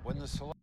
When the select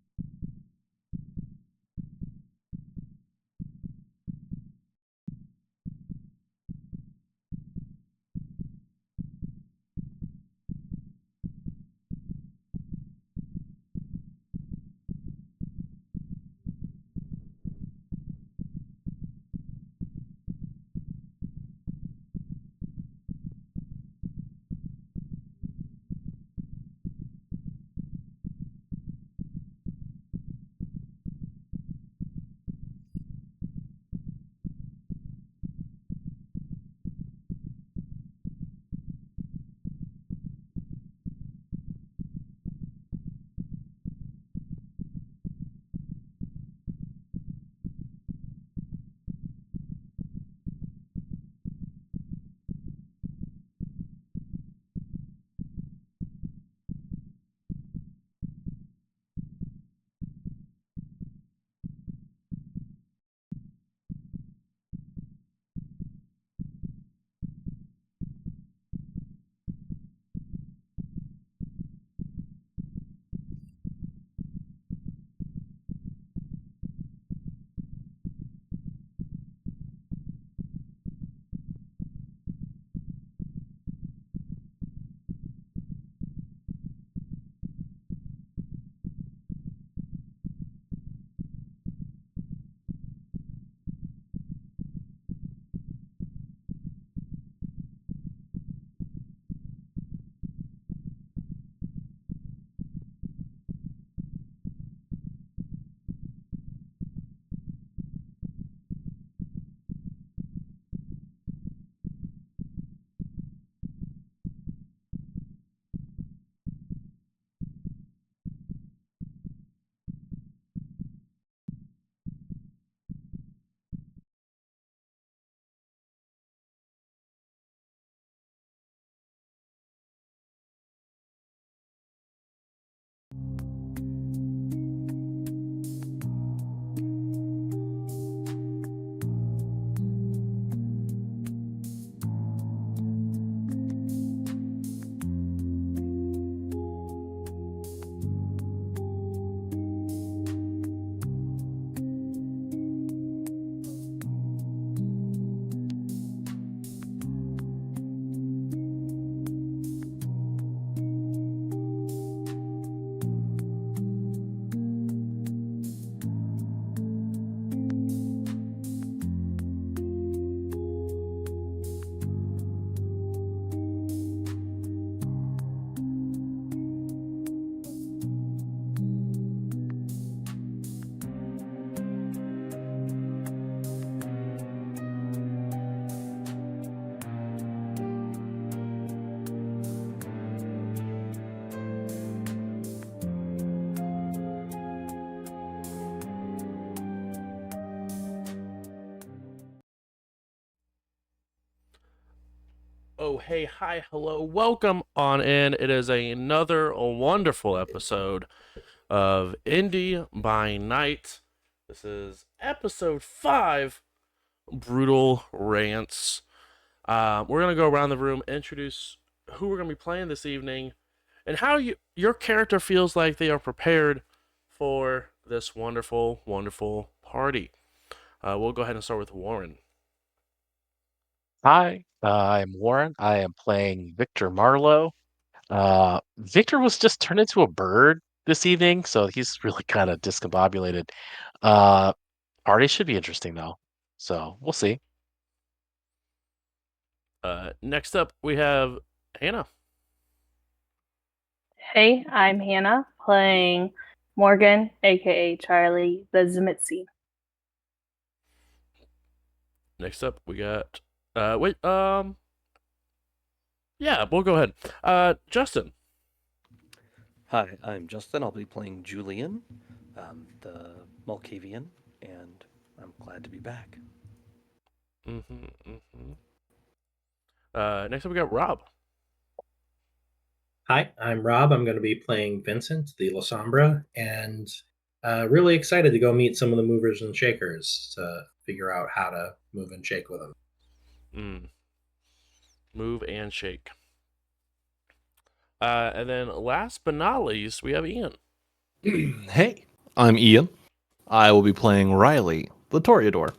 Oh, hey, hi, hello, welcome on in. It is another wonderful episode of Indy by Night. This is episode 5, Brutal Rants. We're going to go around the room, introduce who we're going to be playing this evening, and how your character feels like they are prepared for this wonderful, wonderful party. We'll go ahead and start with Warren. Hi, I'm Warren. I am playing Victor Marlowe. Victor was just turned into a bird this evening, so he's really kind of discombobulated. Uh, Party should be interesting though, so we'll see. Next up, we have Hannah. Hey, I'm Hannah playing Morgan, aka Charlie the Zimitzi. Next up, we got. Wait. Yeah, we'll go ahead. Justin. Hi, I'm Justin. I'll be playing Julian, the Malkavian, and I'm glad to be back. Mm-hmm. Mm-hmm. Next up, we got Rob. Hi, I'm Rob. I'm going to be playing Vincent, the La Sombra, and really excited to go meet some of the movers and shakers to figure out how to move and shake with them. Mm. Move and shake. And then last but not least, we have Ian. Hey, I'm Ian. I will be playing Riley, the Toreador.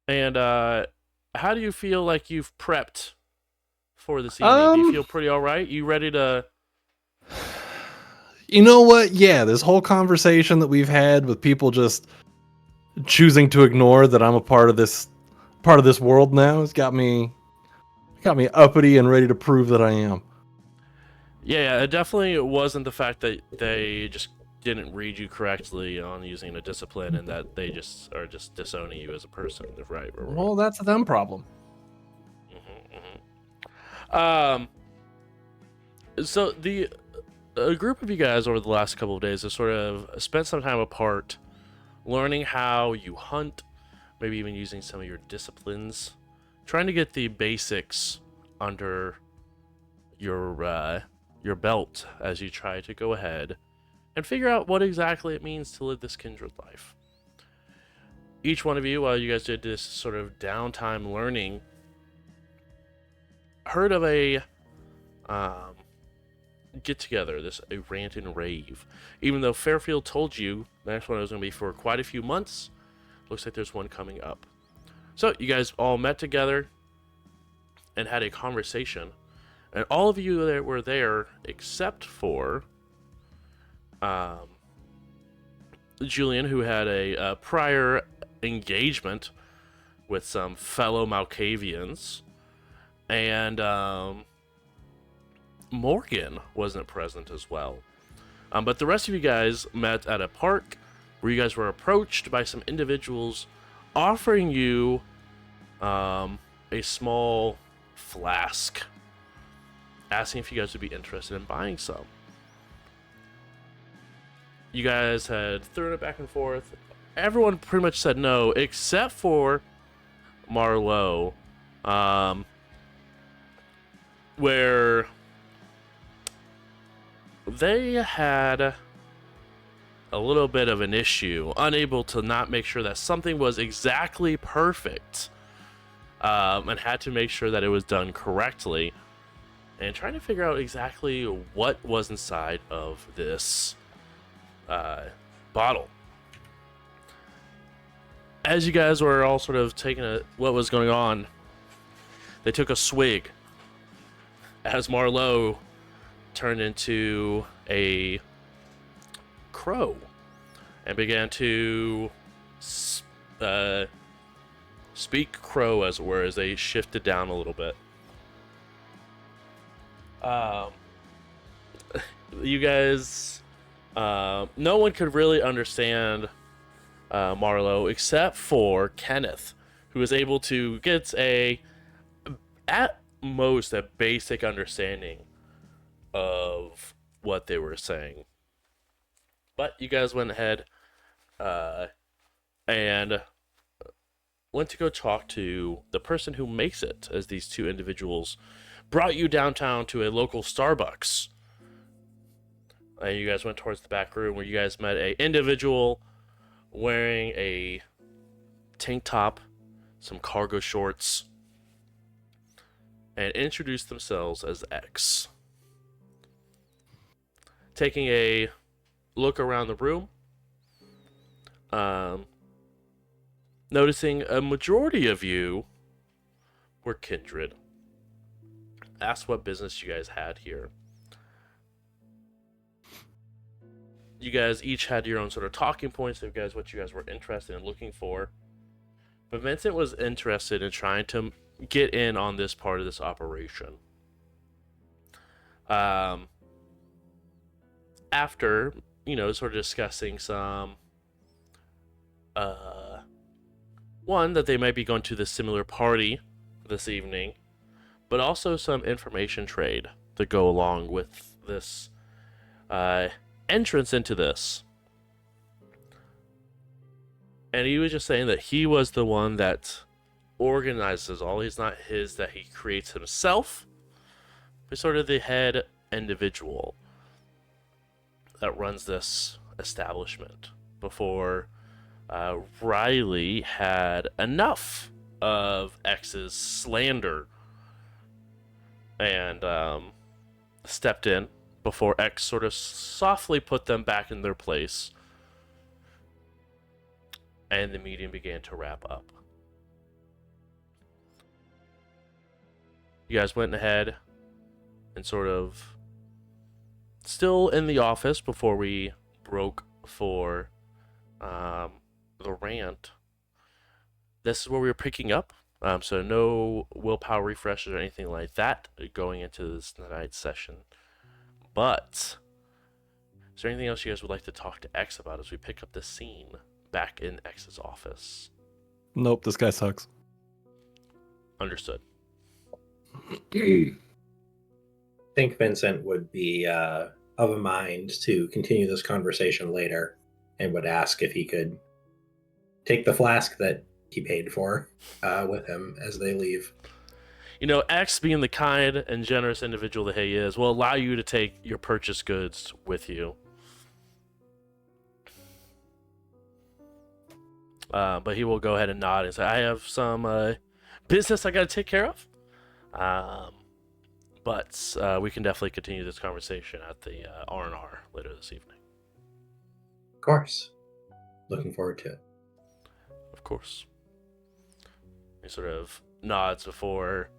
And how do you feel like you've prepped for this evening? Do you feel pretty all right? You ready to? You know what? Yeah, this whole conversation that we've had with people just choosing to ignore that I'm a part of this world now has got me uppity and ready to prove that I am. Yeah, it definitely wasn't the fact that they just didn't read you correctly on using a discipline, and that they just are just disowning you as a person, right? Or wrong. Well, that's a them problem. So a group of you guys over the last couple of days have sort of spent some time apart, learning how you hunt, maybe even using some of your disciplines, trying to get the basics under your belt as you try to go ahead and figure out what exactly it means to live this kindred life. Each one of you, while you guys did this sort of downtime learning, heard of a get together, a rant and rave. Even though Fairfield told you the next one was going to be for quite a few months, looks like there's one coming up. So you guys all met together and had a conversation, and all of you that were there except for Julian, who had a prior engagement with some fellow Malkavians, and Morgan wasn't present as well. But the rest of you guys met at a park where you guys were approached by some individuals offering you a small flask, asking if you guys would be interested in buying some. You guys had thrown it back and forth. Everyone pretty much said no, except for Marlowe, where they had a little bit of an issue, unable to not make sure that something was exactly perfect, and had to make sure that it was done correctly, and trying to figure out exactly what was inside of this bottle. As you guys were all sort of taking what was going on, they took a swig as Marlowe turned into a crow and began to speak crow, as it were, as they shifted down a little bit. You guys, no one could really understand Marlowe except for Kenneth, who was able to get at most a basic understanding of what they were saying. But you guys went ahead and went to go talk to the person who makes it, as these two individuals brought you downtown to a local Starbucks. And you guys went towards the back room where you guys met a individual wearing a tank top, some cargo shorts, and introduced themselves as X. Taking a look around the room, noticing a majority of you were kindred. Asked what business you guys had here. You guys each had your own sort of talking points of what you guys were interested in looking for. But Vincent was interested in trying to get in on this part of this operation. After, sort of discussing some, one, that they might be going to the similar party this evening, but also some information trade to go along with this entrance into this. And he was just saying that he was the one that organizes all. He's not that he creates himself, but sort of the head individual that runs this establishment before Riley had enough of X's slander and stepped in before X sort of softly put them back in their place, and the meeting began to wrap up. You guys went ahead and sort of still in the office before we broke for the rant. This is where we were picking up. So no willpower refreshes or anything like that going into this tonight's session. But is there anything else you guys would like to talk to X about as we pick up this scene back in X's office? Nope, this guy sucks. Understood. I think Vincent would be of a mind to continue this conversation later and would ask if he could take the flask that he paid for with him as they leave. You know, X, being the kind and generous individual that he is, will allow you to take your purchased goods with you. But he will go ahead and nod and say, I have some business I got to take care of. But we can definitely continue this conversation at the R&R later this evening. Of course. Looking forward to it. Of course. He sort of nods before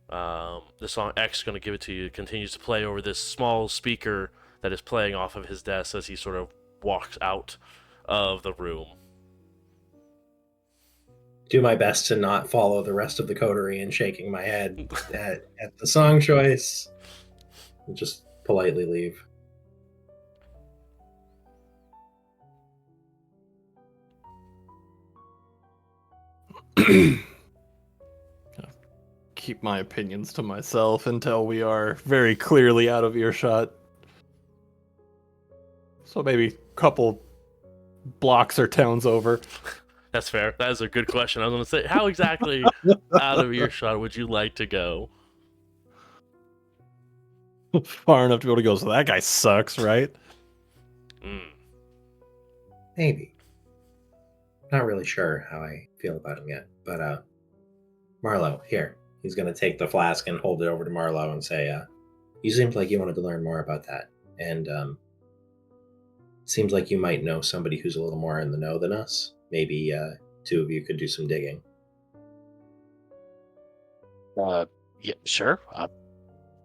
the song X going to give it to you. It continues to play over this small speaker that is playing off of his desk as he sort of walks out of the room. Do my best to not follow the rest of the coterie in shaking my head at the song choice. And just politely leave. Keep my opinions to myself until we are very clearly out of earshot. So maybe a couple blocks or towns over. That's fair. That is a good question. I was going to say, how exactly out of earshot would you like to go? Far enough to be able to go, so that guy sucks, right? Maybe. Not really sure how I feel about him yet. But Marlo, here. He's going to take the flask and hold it over to Marlo and say, you seemed like you wanted to learn more about that. And seems like you might know somebody who's a little more in the know than us. Maybe two of you could do some digging. Yeah, sure.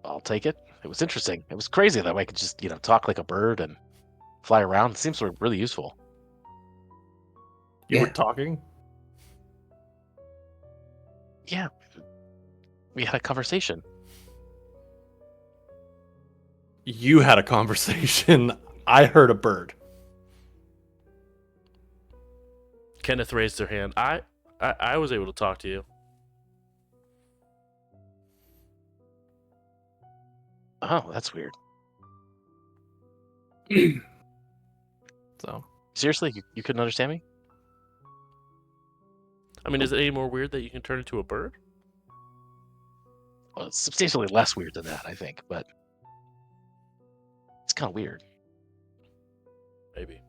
I'll take it. It was interesting. It was crazy that I could just, talk like a bird and fly around. It seems really useful. You Yeah. were talking? Yeah. We had a conversation. You had a conversation. I heard a bird. Kenneth raised their hand. I was able to talk to you. Oh, that's weird. So Seriously, you couldn't understand me? I mean, is it any more weird that you can turn into a bird? Well, it's substantially less weird than that, I think, but it's kind of weird. Maybe.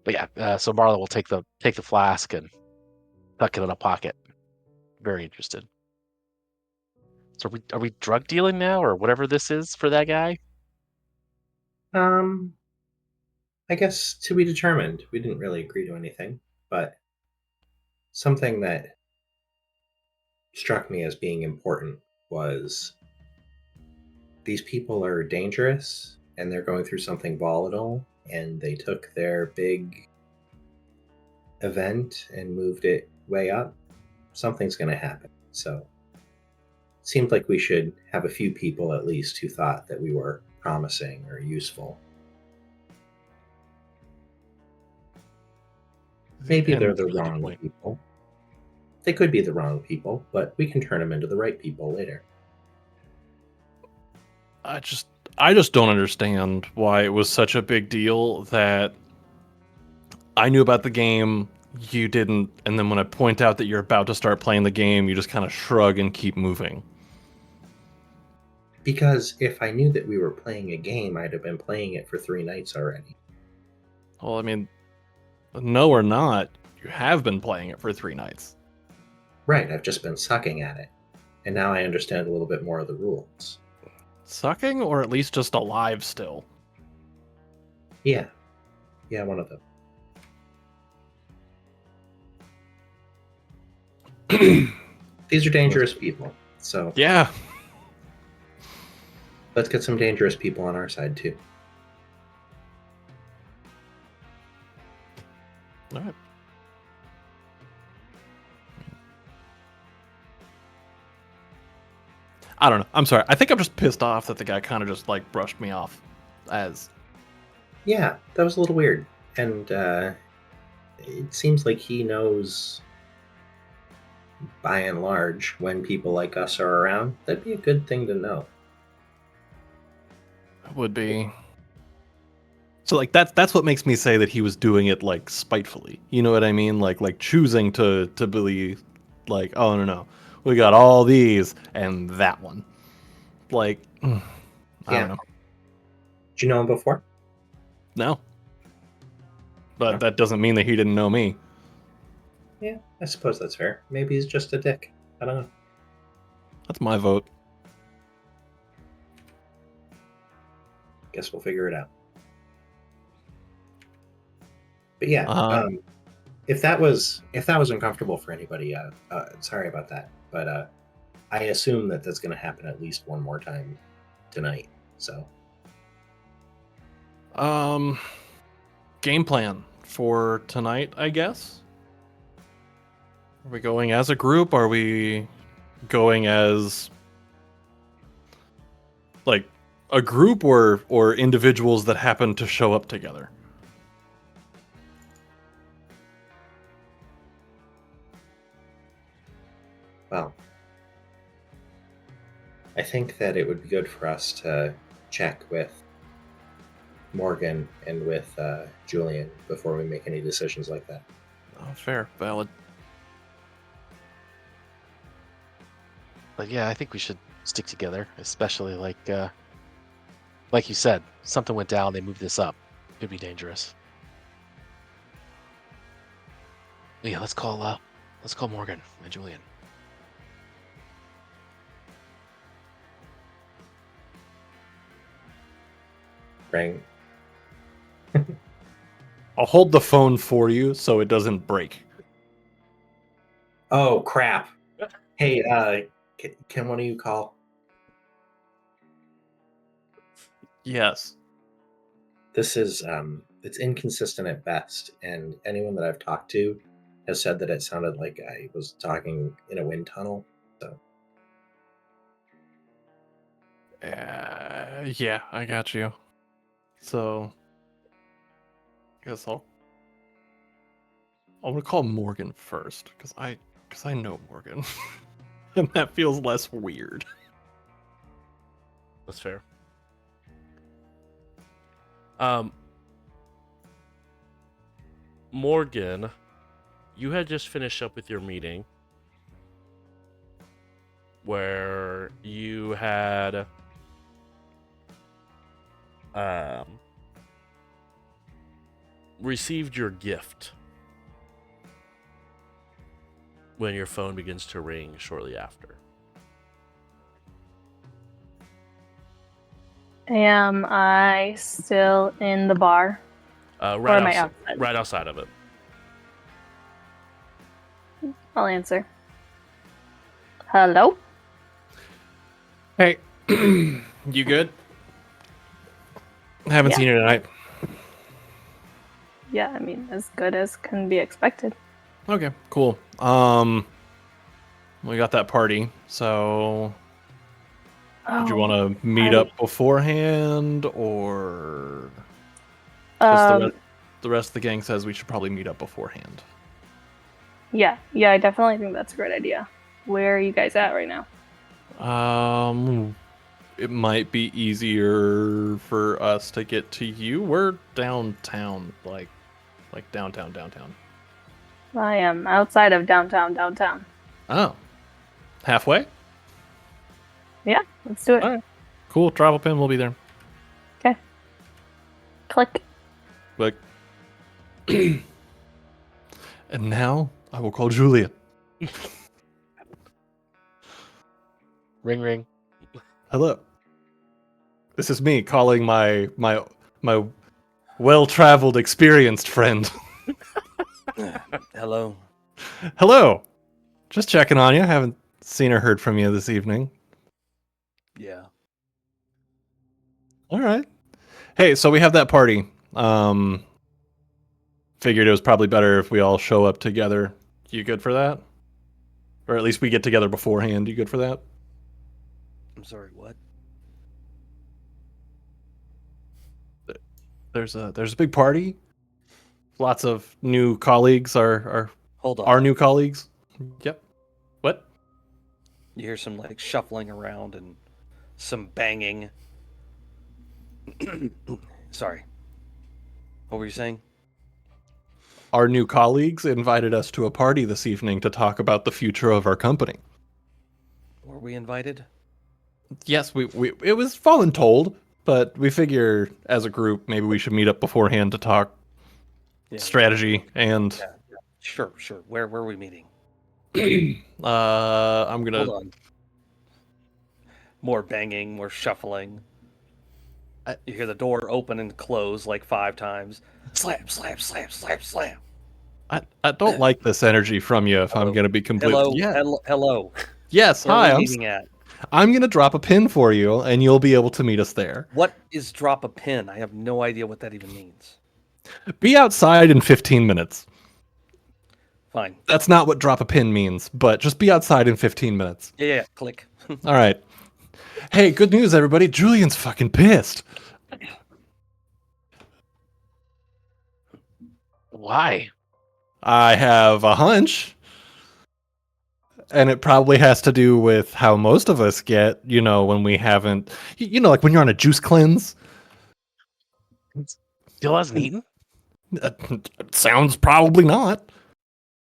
But yeah, so Marla will take the flask and tuck it in a pocket. Very interested. So are we drug dealing now, or whatever this is for that guy? I guess to be determined. We didn't really agree to anything, but something that struck me as being important was these people are dangerous and they're going through something volatile, and they took their big event and moved it way up. Something's going to happen. So it seemed like we should have a few people at least who thought that we were promising or useful. Maybe they're the wrong people. They could be the wrong people, but we can turn them into the right people later. I just don't understand why it was such a big deal that I knew about the game, you didn't, and then when I point out that you're about to start playing the game, you just kind of shrug and keep moving. Because if I knew that we were playing a game, I'd have been playing it for 3 nights already. Well, I mean, no or not, you have been playing it for 3 nights. Right, I've just been sucking at it. And now I understand a little bit more of the rules. sucking or at least just alive still? Yeah. Yeah, one of them. These are dangerous people. So Yeah. let's get some dangerous people on our side too. All right. I don't know. I'm sorry. I think I'm just pissed off that the guy kind of just like brushed me off as Yeah, that was a little weird. And it seems like he knows, by and large, when people like us are around. That'd be a good thing to know. would be. So like that's what makes me say that he was doing it like spitefully. You know what I mean? Like choosing to believe like, oh no, we got all these and that one. Like I Yeah. don't know. Did you know him before? No. But No. that doesn't mean that he didn't know me. Yeah, I suppose that's fair. Maybe he's just a dick. I don't know. That's my vote. Guess we'll figure it out. But yeah, if that was uncomfortable for anybody, sorry about that. But I assume that that's going to happen at least one more time tonight. So Game plan for tonight, I guess. Are we going as a group? Are we going as like a group or individuals that happen to show up together? well, I think that it would be good for us to check with Morgan and with Julian before we make any decisions like that. Oh, fair, valid. But yeah, I think we should stick together, especially like you said, something went down, they moved this up. Could be dangerous. But yeah, let's call Morgan and Julian. Right? I'll hold the phone for you so it doesn't break. Oh crap! Hey, can one of you call? Yes. This is it's inconsistent at best, and anyone that I've talked to has said that it sounded like I was talking in a wind tunnel. So Yeah, I got you. So, I guess I'm gonna call Morgan first because I know Morgan, and that feels less weird. That's fair. Morgan, you had just finished up with your meeting where you had received your gift when your phone begins to ring shortly after. Am I still in the bar? Right, am I outside? Right outside of it. I'll answer. Hello? Hey, you good? Haven't Yeah. seen you tonight. Yeah, I mean, as good as can be expected. Okay, cool. We got that party, so did you want to meet up beforehand, or just the rest of the gang says we should probably meet up beforehand? Yeah, I definitely think that's a great idea. Where are you guys at right now? It might be easier for us to get to you. We're downtown, like downtown. I am outside of downtown. Oh, halfway? Yeah, let's do it. All right. Cool. Travel pin. We'll be there. Okay. Click. Like, and now I will call Julia. Ring ring. Hello. This is me calling my well-traveled, experienced friend. Hello. Hello. Just checking on you. Haven't seen or heard from you this evening. Yeah. All right. Hey, so we have that party. Figured it was probably better if we all show up together. You good for that? Or at least we get together beforehand. You good for that? I'm sorry, what? There's a big party. Lots of new colleagues are Hold on. our new colleagues. Yep. What? You hear some like shuffling around and some banging. Sorry. What were you saying? Our new colleagues invited us to a party this evening to talk about the future of our company. Were we invited? Yes, we it was voluntold, but we figure as a group maybe we should meet up beforehand to talk Yeah. strategy and Yeah. Sure. Where were we meeting? I'm gonna. Hold on. More banging, more shuffling. You hear the door open and close like 5 times. Slam, slam, slam, slam, slam. I don't like this energy from you. If I'm Hello. gonna be completely Hello. Yes, Where hi. are we meeting at? I'm gonna drop a pin for you, and you'll be able to meet us there. What is drop a pin? I have no idea what that even means. Be outside in 15 minutes. Fine. That's not what drop a pin means, but just be outside in 15 minutes. Yeah. Click. All right. Hey, good news, everybody. Julian's fucking pissed. Why? I have a hunch. And it probably has to do with how most of us get, when we haven't, like when you're on a juice cleanse. Still hasn't eaten? Sounds probably not.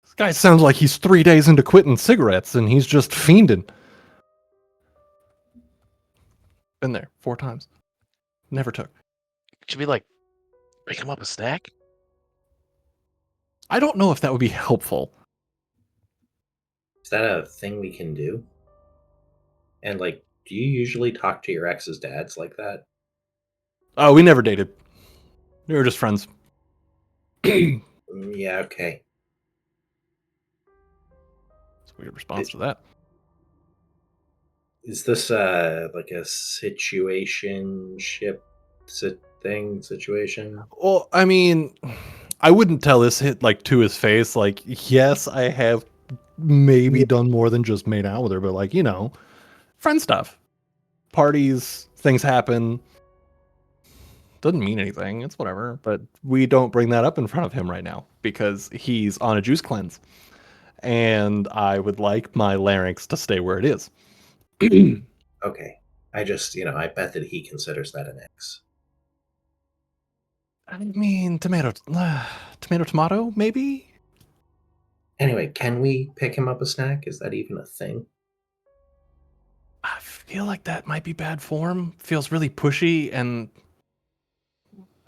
This guy sounds like he's 3 days into quitting cigarettes and he's just fiending. Been there 4 times. Never took. Should we, like, pick him up a snack? I don't know if that would be helpful. Is that a thing we can do? And like, do you usually talk to your ex's dads like that? Oh, we never dated. We were just friends. Yeah, okay. It's a weird response to that. Is this like a situationship situation? Well, I mean, I wouldn't tell this hit like to his face. Like, yes, I have maybe done more than just made out with her, but like, friend stuff. Parties, things happen. Doesn't mean anything. It's whatever. But we don't bring that up in front of him right now because he's on a juice cleanse. And I would like my larynx to stay where it is. Okay. I just, I bet that he considers that an ex. I mean, tomato, maybe? Anyway, can we pick him up a snack? Is that even a thing? I feel like that might be bad form. Feels really pushy, and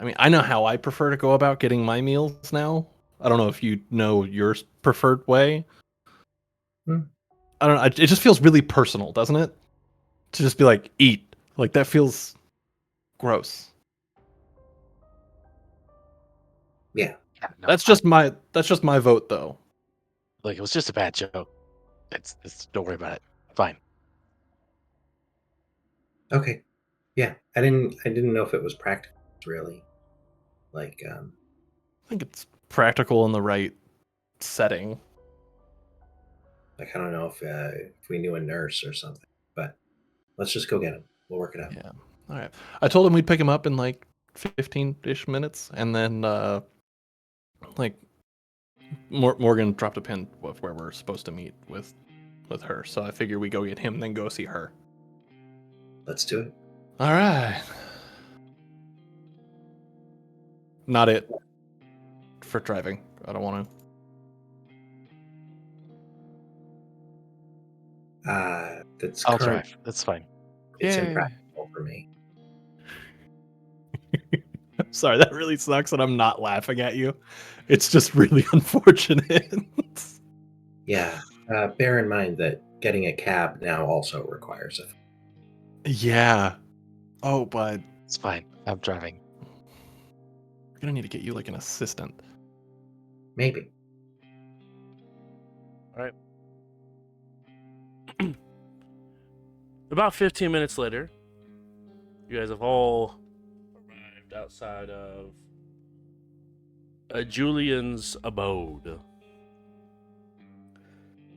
I mean, I know how I prefer to go about getting my meals now. I don't know if you know your preferred way. I don't know. It just feels really personal, doesn't it? To just be like, eat. Like, that feels gross. Yeah. No, That's just my vote, though. Like, it was just a bad joke. Don't worry about it. Fine. Okay. Yeah. I didn't know if it was practical, really. Like, I think it's practical in the right setting. like I don't know if we knew a nurse or something, but let's just go get him. We'll work it out. Yeah. All right. I told him we'd pick him up in like 15-ish minutes, and then like Morgan dropped a pin of where we're supposed to meet with her. So I figure we go get him, then go see her. Let's do it. All right. Not it for driving. I don't want to. That's I'll current. drive. That's fine. It's Yay. impractical for me. Sorry, that really sucks, and I'm not laughing at you. It's just really unfortunate. Yeah. Bear in mind that getting a cab now also requires a. Yeah. Oh, but It's fine. I'm driving. we're gonna need to get you like an assistant. Maybe. About 15 minutes later, you guys have all arrived outside of Julian's abode.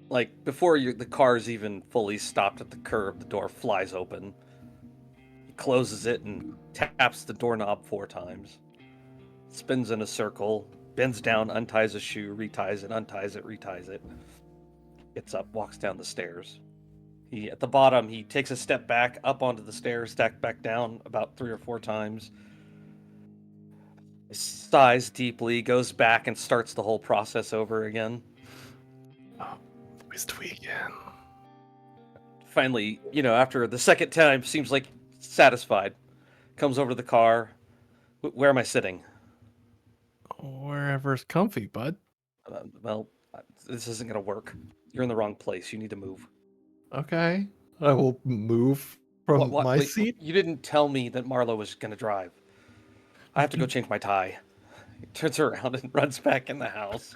Like, before the car's even fully stopped at the curb, the door flies open. He closes it and taps the doorknob 4 times. Spins in a circle, bends down, unties a shoe, reties it, unties it, reties it. Gets up, walks down the stairs. At the bottom, he takes a step back, up onto the stairs, back down about 3 or 4 times. Sighs deeply, goes back and starts the whole process over again. Voice tweaking. Finally, after the second time, seems like satisfied. Comes over to the car. Where am I sitting? Wherever's comfy, bud. Well, this isn't going to work. You're in the wrong place. You need to move. Okay. I will move from my Wait, seat. you didn't tell me that Marlo was going to drive. I have to go change my tie. He turns around and runs back in the house.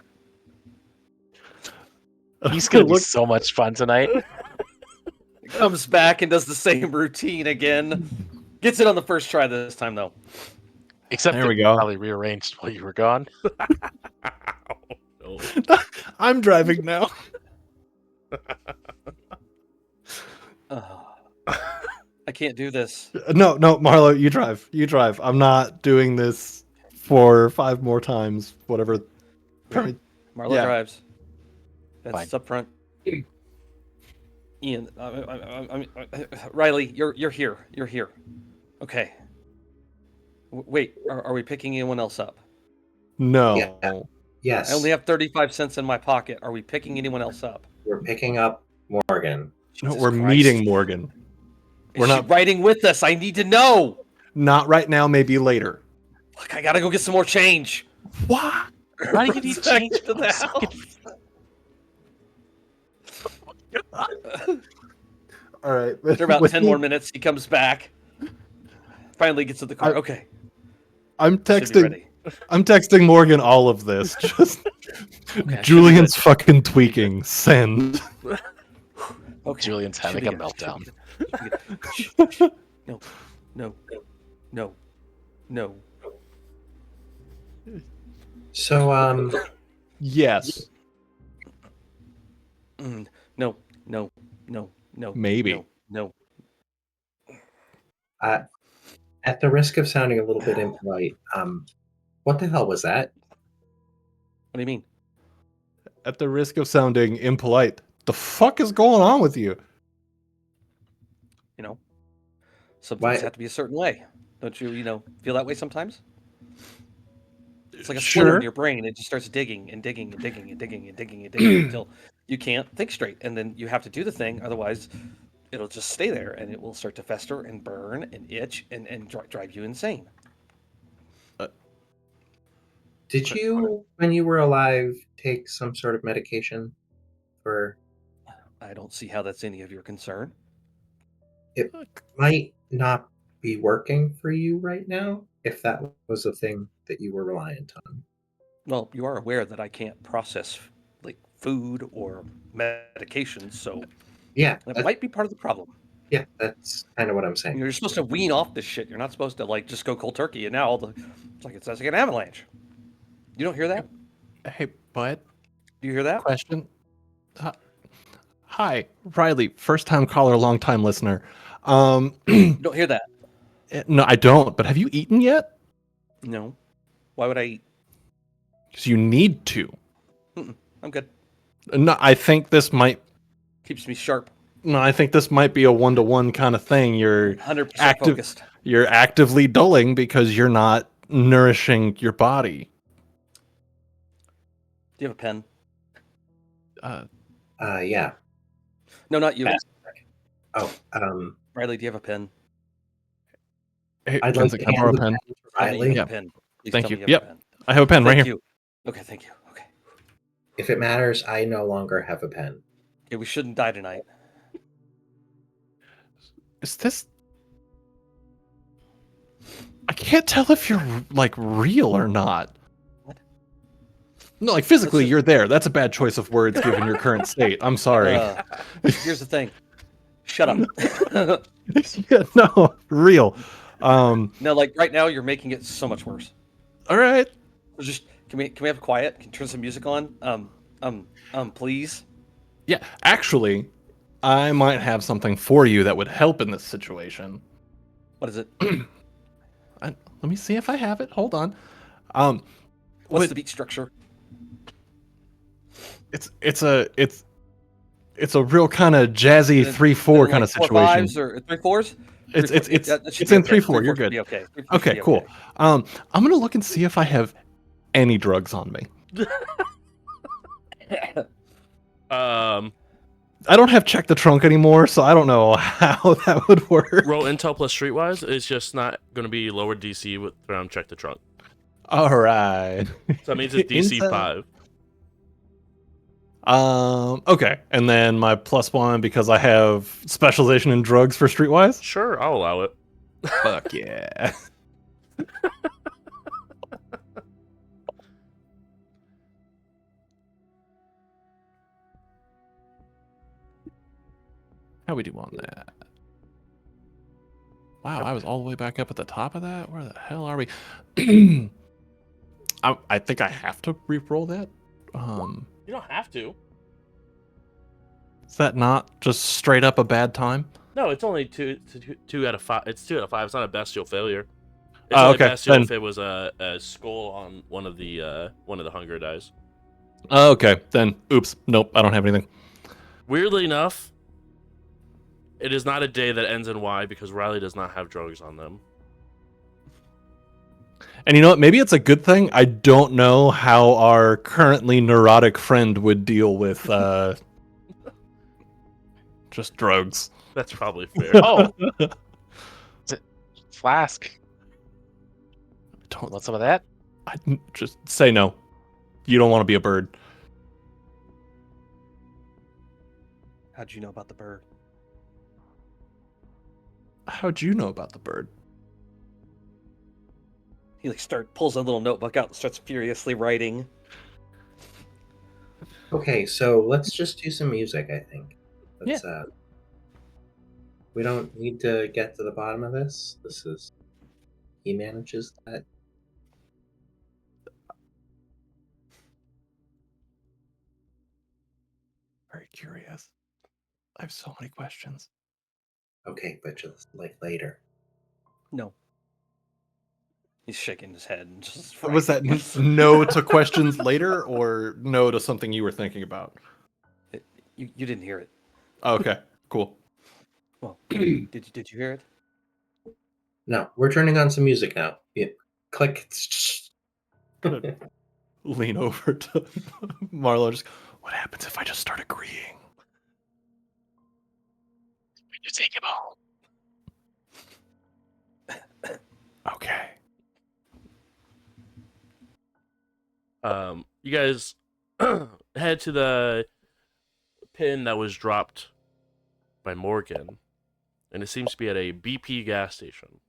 He's gonna be so much fun tonight. Comes back and does the same routine again. Gets it on the first try this time, though. Except There that we you go. probably rearranged while you were gone. No. I'm driving now. I can't do this. No, Marlo, you drive. You drive. I'm not doing this for 5 more times. Whatever. Marlo Yeah. drives. Fine. That's up front. Ian, Riley, you're here. You're here. Okay. Wait, are we picking anyone else up? No. Yeah. Yes. I only have 35 cents in my pocket. Are we picking anyone else up? We're picking up Morgan. No, Jesus we're Christ. meeting Morgan. We're Is she not riding with us? I need to know. Not right now, maybe later. Look, I gotta go get some more change. What? Why do you need Runs back change to for the house? All right. After about 10 more minutes, he comes back. Finally gets to the car. Okay. I'm Should be texting. ready. I'm texting Morgan all of this. Just Okay, I should be Julian's fucking tweaking. Send. Okay. Julian's Should having be a good. meltdown. Should be good. Shh. No. So, Yes. No. Maybe. No. at the risk of sounding a little bit impolite, what the hell was that? What do you mean? At the risk of sounding impolite, the fuck is going on with you? Some Why- things have to be a certain way. Don't you, feel that way sometimes? It's like a Sure. splinter in your brain. It just starts digging and digging and digging and digging and digging and digging until you can't think straight. And then you have to do the thing. Otherwise, it'll just stay there and it will start to fester and burn and itch and drive you insane. Did you, when you were alive, take some sort of medication for? I don't see how that's any of your concern. It might not be working for you right now if that was a thing that you were reliant on. Well, you are aware that I can't process like food or medications, so Yeah, that might be part of the problem. yeah, that's kind of what I'm saying. You're supposed to wean off this shit. You're not supposed to like just go cold turkey. And now it's like an avalanche. You don't hear that? Hey, bud. Do you hear that? Question. Hi, Riley. First time caller, long time listener. You don't hear that? No, I don't. But have you eaten yet? No. Why would I eat? Because you need to. I'm good. No, I think this might. Keeps me sharp. No, I think this might be a 1-to-1 kind of thing. You're 100% focused. You're actively dulling because you're not nourishing your body. Do you have a pen? Yeah. No, not you. Oh, Riley, do you have a pen? Hey, I'd like Vincent, to can I borrow a hand pen? Tell me you Riley, have Yeah. a pen. Please Thank tell you. me you have Yep. a pen. I have a pen right Thank here. you. Okay, thank you. Okay. if it matters, I no longer have a pen. Okay, we shouldn't die tonight. Is this can't tell if you're like real or not. What? No, like physically, just- you're there. That's a bad choice of words given your current state. I'm sorry. Here's the thing. Shut up. Yeah, no, real. No, like right now you're making it so much worse. All right. Just can we have quiet? Can you turn some music on? Please. Yeah, actually, I might have something for you that would help in this situation. What is it? Let me see if I have it. Hold on. Wait. What's the beat structure? It's a real kind of jazzy Is it- 3/4 is it kind like of 4 situation. 5s or 3 4s? It's That should it's be in okay. 3/4. You're 3/4 should good. be okay. 3/4 should Okay, be cool. okay. I'm gonna look and see if I have any drugs on me. I don't have check the trunk anymore, so I don't know how that would work. Roll intel plus streetwise. It's just not going to be lower DC with check the trunk. All right. So that means it's DC Intel- 5. Okay, and then my +1 because I have specialization in drugs for Streetwise. Sure, I'll allow it. Fuck yeah. How we do on that? Wow, I was all the way back up at the top of that. Where the hell are we? I think I have to re-roll that. You don't have to. Is that not just straight up a bad time? No, it's only two out of 5. It's 2 out of 5. It's not a bestial failure. It's Oh, only okay, bestial then- if it was a skull on one of the hunger dice. Okay, then oops. Nope, I don't have anything. Weirdly enough, it is not a day that ends in Y because Riley does not have drugs on them. And you know what? Maybe it's a good thing. I don't know how our currently neurotic friend would deal with just drugs. That's probably fair. Oh, flask. Don't Want some of that? just say no. You don't want to be a bird. How'd you know about the bird? How'd you know about the bird? He pulls a little notebook out and starts furiously writing. Okay, so let's just do some music, I think. Let's, we don't need to get to the bottom of this. He manages that. Very curious. I have so many questions. Okay, but just like later. No. He's shaking his head and just. Was that writing. no to questions later or no to something you were thinking about? You didn't hear it. Okay, cool. Well, did you hear it? No, we're turning on some music now. Yeah. Click. Gonna lean over to Marlo. Just, what happens if I just start agreeing? You take him home. Okay. You guys head to the pin that was dropped by Morgan, and it seems to be at a BP gas station.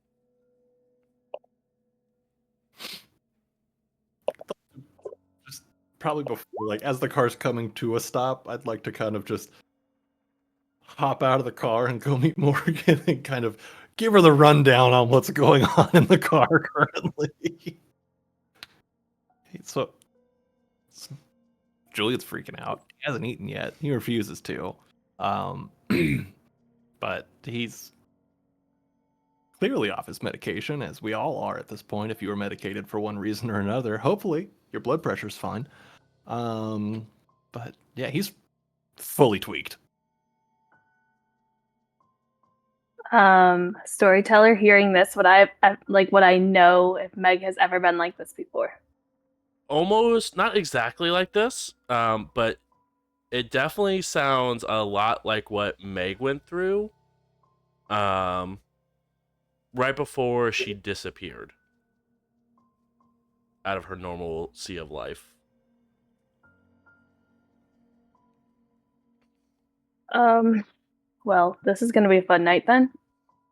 Just probably before, like, as the car's coming to a stop, I'd like to kind of just hop out of the car and go meet Morgan and kind of give her the rundown on what's going on in the car currently. So Juliet's freaking out. He hasn't eaten yet. He refuses to. But he's clearly off his medication, as we all are at this point. If you were medicated for one reason or another, hopefully your blood pressure's fine. But yeah, he's fully tweaked. Storyteller, hearing this, would I know if Meg has ever been like this before? Almost not exactly like this, but it definitely sounds a lot like what Meg went through right before she disappeared out of her normal sea of life. Well, this is gonna be a fun night then.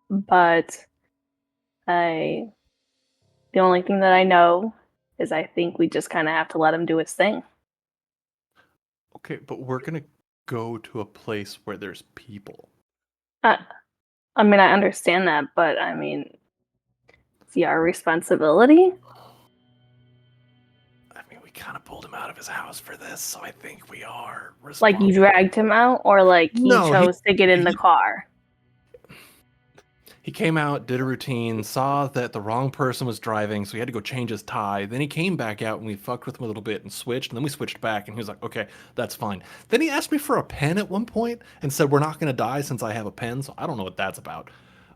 But I The only thing that I know is I think we just kind of have to let him do his thing. Okay, but we're gonna go to a place where there's people. I mean, I understand that, but I mean, it's our responsibility. I mean, we kind of pulled him out of his house for this, so I think we are Like you responsible. dragged him out, or like he No, chose to get in the he- car. He came out, did a routine, saw that the wrong person was driving, so he had to go change his tie. Then he came back out and we fucked with him a little bit and switched, and then we switched back, and he was like, okay, that's fine. Then he asked me for a pen at one point and said, we're not going to die since I have a pen, so I don't know what that's about.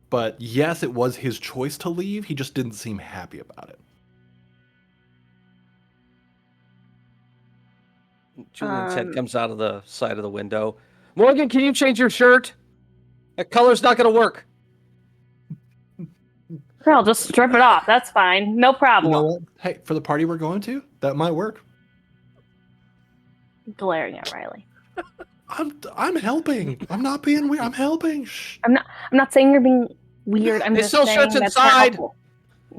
But yes, it was his choice to leave. He just didn't seem happy about it. Julian's head Um, comes out of the side of the window. Morgan, can you change your shirt? That color's not going to work. Girl, just strip it off. That's fine. No problem. You know what? Hey, for the party we're going to, that might work. Glaring at Riley. I'm helping. I'm not being weird. I'm helping. Shh. I'm not saying you're being weird. I'm They just sell saying shirts that's not inside. helpful.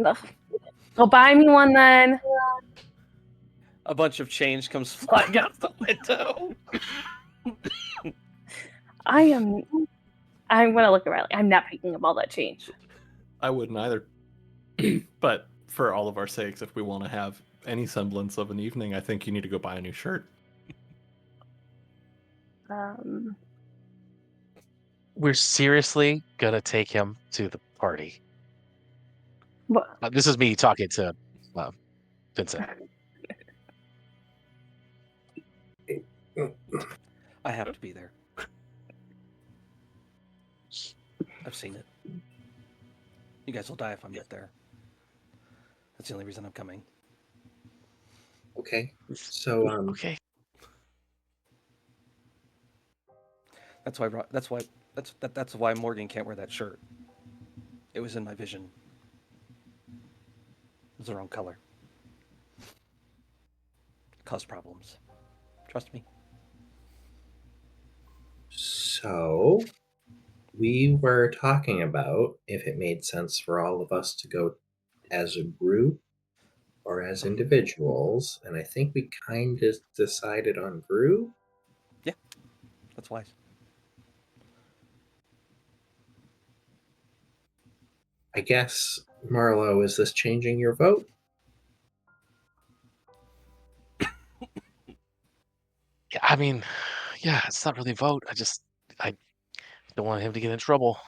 Ugh. Go buy me one then. A bunch of change comes flying out the window. I'm gonna look at Riley. I'm not picking up all that change. I wouldn't either. But for all of our sakes, if we want to have any semblance of an evening, I think you need to go buy a new shirt. We're seriously gonna take him to the party. What? This is me talking to Vincent. I have to be there. I've seen it. You guys will die if I'm not there. That's the only reason I'm coming. Okay. So Okay. That's why Morgan can't wear that shirt. It was in my vision. It was the wrong color. It caused problems. Trust me. So we were talking about if it made sense for all of us to go as a group or as individuals, and I think we kind of decided on group. That's wise. I guess, Marlo, is this changing your vote? Yeah, I mean, yeah, it's not really a vote. I don't want him to get in trouble.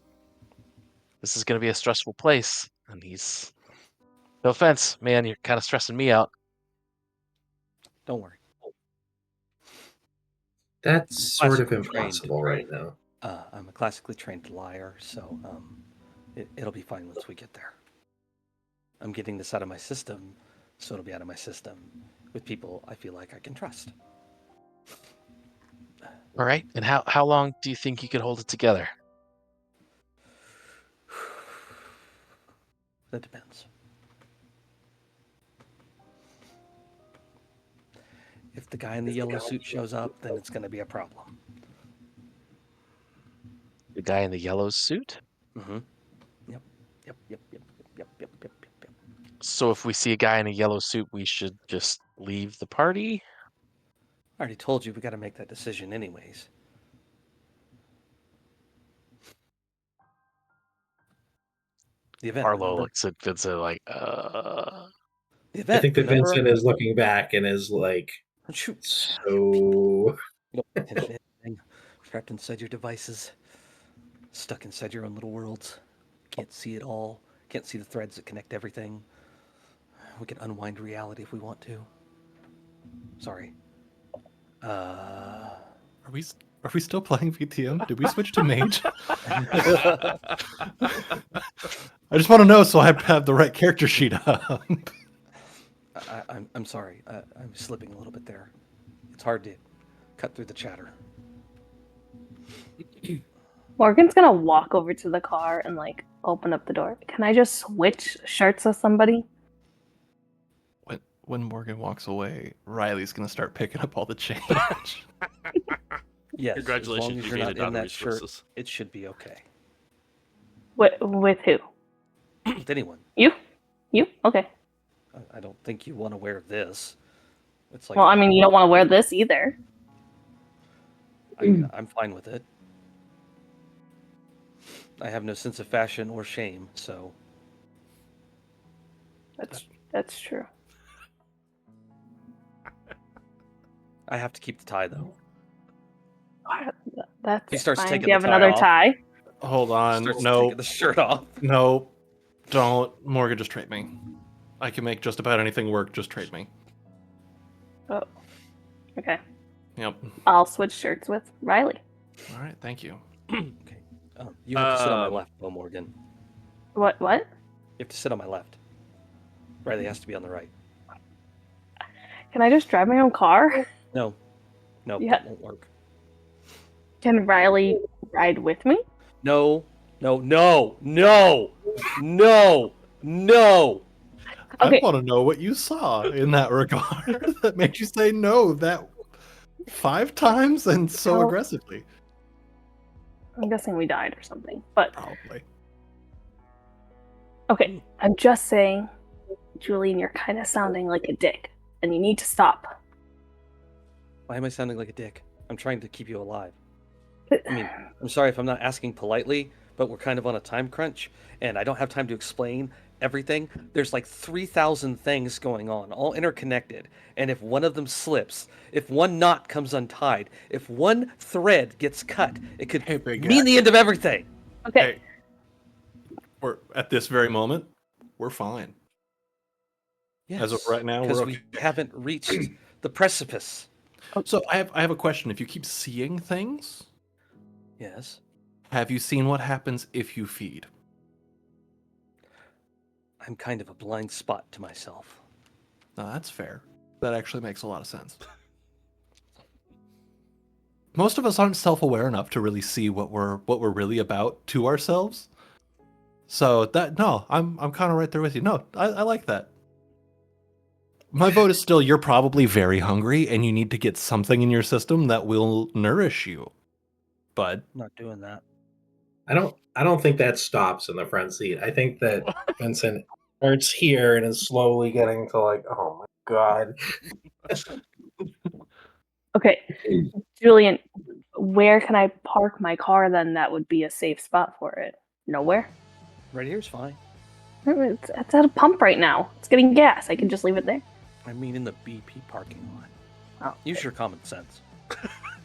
This is gonna be a stressful place, and he's. No offense, man, you're kind of stressing me out. Don't worry. That's sort of Classically trained. impossible right now. I'm a classically trained liar, so it'll be fine once we get there. I'm getting this out of my system, so it'll be out of my system with people I feel like I can trust. All right, and how long do you think you could hold it together? That depends. If the guy in the yellow suit shows up, then it's going to be a problem. The guy in the yellow suit? Mm-hmm. Yep. So if we see a guy in a yellow suit, we should just leave the party? I already told you we got to make that decision anyways. The event. Arlo remember? looks at Vincent like, The event. I think that remember? Vincent is looking back and is like, Shoot. so You don't pay attention to anything. Trapped inside your devices. Stuck inside your own little worlds. Can't see it all. Can't see the threads that connect everything. We can unwind reality if we want to. Sorry. Are we still playing VTM? Did we switch to mage? I just want to know so I have the right character sheet up. I'm sorry. I'm slipping a little bit there. It's hard to cut through the chatter. Morgan's gonna walk over to the car and like open up the door. Can I just switch shirts with somebody? When Morgan walks away, Riley's gonna start picking up all the change. Yes. Congratulations, as long as you you're made not it out in of that shirt, resources. it should be okay. With who? With anyone. You? Okay. think you want to wear this. It's like, Well, I mean, you don't want to wear this either. I mean, I'm fine with it. I have no sense of fashion or shame, so That's true. I have to keep the tie though. That's He starts fine. taking Do you the have tie another off. tie? Hold on. Starts No, taking the shirt off. no, don't. Morgan, just trade me. I can make just about anything work. Just trade me. Oh, okay. Yep. I'll switch shirts with Riley. All right. Thank you. Okay. You have to sit on my left, Bo Morgan. What? You have to sit on my left. Riley has to be on the right. Can I just drive my own car? No, Yeah. that won't work. Can Riley ride with me? No. Okay. I want to know what you saw in that regard that made you say no that 5 times and so How- aggressively. I'm guessing we died or something. But Probably. okay, I'm just saying, Julian, you're kind of sounding like a dick, and you need to stop. Why am I sounding like a dick? I'm trying to keep you alive. I mean, I'm sorry if I'm not asking politely, but we're kind of on a time crunch, and I don't have time to explain everything. There's like 3,000 things going on, all interconnected, and if one of them slips, if one knot comes untied, if one thread gets cut, it could Hey, big mean guy. the end of everything. Okay. Hey, we're at this very moment, we're fine. Yes, As of right now, because we're we okay. haven't reached the precipice. So I have a question. If you keep seeing things, Yes. have you seen what happens if you feed? I'm kind of a blind spot to myself. No, that's fair. That actually makes a lot of sense. Most of us aren't self-aware enough to really see what we're really about to ourselves. So I'm kind of right there with you. No, I like that. My vote is still you're probably very hungry and you need to get something in your system that will nourish you. Bud. I'm not doing that. I don't think that stops in the front seat. I think that Vincent starts here and is slowly getting to like, oh my god. Okay, Julian, where can I park my car then that would be a safe spot for it? Nowhere? Right here's fine. It's at a pump right now. It's getting gas. I can just leave it there. I mean, in the BP parking lot. Oh, Use your common sense.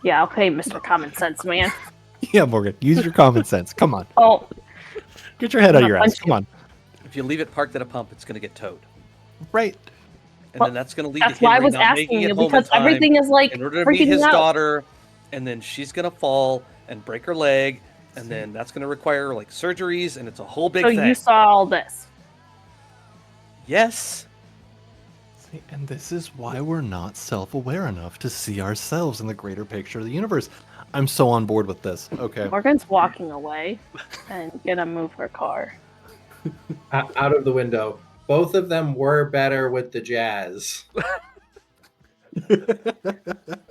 yeah, okay, Mr. Common Sense, man. Yeah, Morgan, use your common sense. Come on. Oh, Get your head out of I'm your gonna ass. punch Come on. If you leave it parked at a pump, it's going to get towed. Right. And Well, then that's going to lead that's to why I Henry was not asking making you it home in because time everything is like in order to meet freaking his out. daughter, and then she's going to fall and break her leg, and then that's going to require like surgeries, and it's a whole big So thing. you saw all this. Yes. See, and this is why we're not self-aware enough to see ourselves in the greater picture of the universe. I'm so on board with this. Okay. Morgan's walking away and gonna move her car. Out of the window. Both of them were better with the jazz.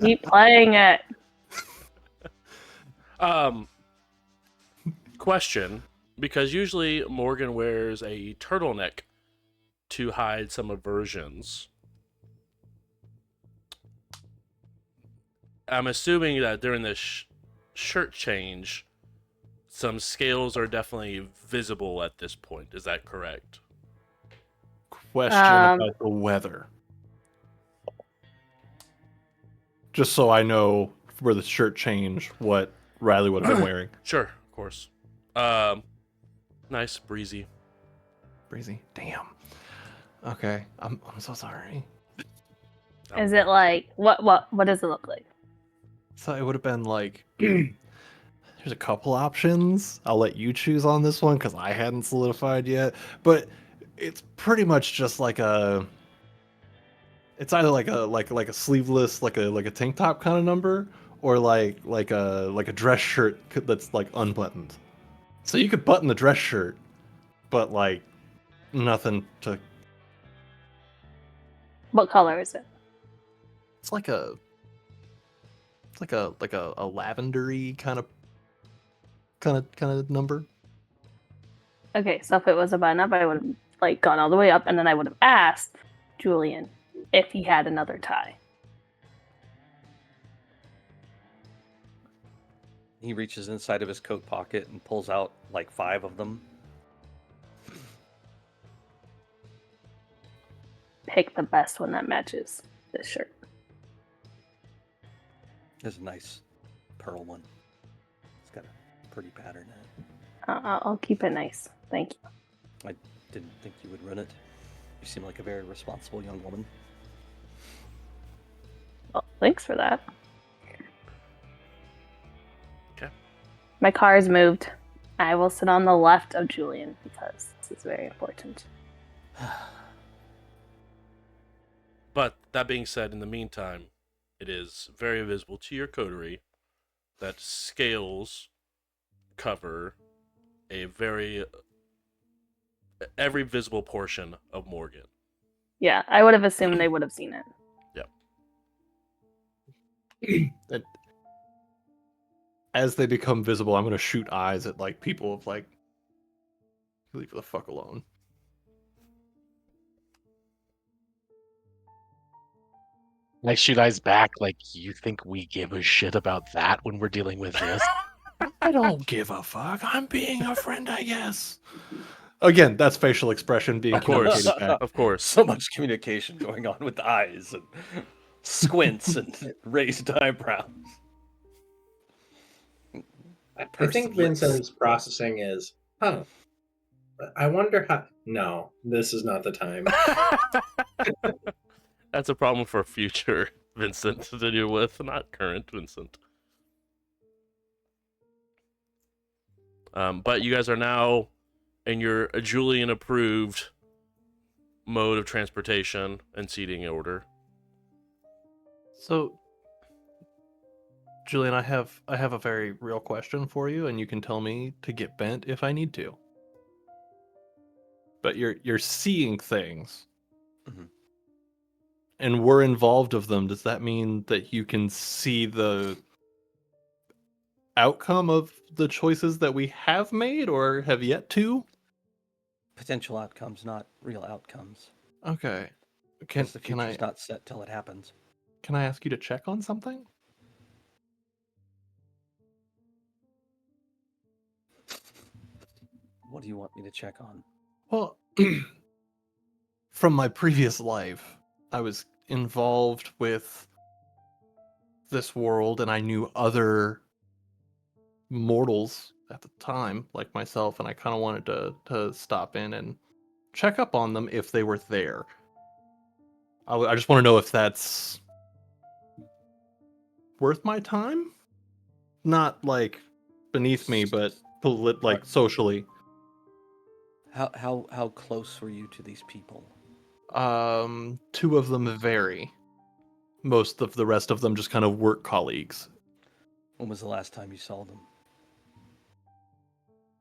Keep playing it. Question, because usually Morgan wears a turtleneck to hide some aversions. I'm assuming that during this shirt change, some scales are definitely visible at this point. Is that correct? Question about the weather. Just so I know for the shirt change what Riley would have been wearing. Sure, of course. Nice, breezy. Breezy. Damn. Okay. I'm so sorry. Is it like what does it look like? So it would have been like there's a couple options. I'll let you choose on this one because I hadn't solidified yet. But it's pretty much just like a. It's either like a sleeveless like a tank top kind of number or like a dress shirt that's like unbuttoned. So you could button the dress shirt, but like nothing to. What color is it? It's like a. It's like a lavendery kind of number. Okay, so if it was a button up, I would have like gone all the way up, and then I would have asked Julian if he had another tie. He reaches inside of his coat pocket and pulls out like 5 of them. Pick the best one that matches this shirt. There's a nice pearl one. It's got a pretty pattern in it. I'll keep it nice. Thank you. I didn't think you would run it. You seem like a very responsible young woman. Well, thanks for that. Okay. My car is moved. I will sit on the left of Julian because this is very important. But that being said, in the meantime, it is very visible to your coterie that scales cover every visible portion of Morgan. Yeah, I would have assumed they would have seen it. And as they become visible, I'm gonna shoot eyes at like people of like, leave the fuck alone. I shoot eyes back like, you think we give a shit about that when we're dealing with this? I don't give a fuck. I'm being a friend, I guess. Again, that's facial expression being Of course, communicated back. of course. So much communication going on with eyes and squints and raised eyebrows. I think Vincent's processing is, I wonder how. No, this is not the time. That's a problem for future Vincent to deal with, not current Vincent. But you guys are now in your Julian-approved mode of transportation and seating order. So, Julian, I have a very real question for you, and you can tell me to get bent if I need to. But you're seeing things, Mhm. and we're involved of them. Does that mean that you can see the outcome of the choices that we have made or have yet to? Potential outcomes, not real outcomes. Okay. Because the Can future's I not set till it happens. ask you to check on something? What do you want me to check on? Well, from my previous life, I was involved with this world, and I knew other mortals at the time, like myself, and I kind of wanted to stop in and check up on them if they were there. I just want to know if that's worth my time, not like beneath me, but like socially. How close were you to these people? Two of them vary. Most of the rest of them just kind of work colleagues. When was the last time you saw them?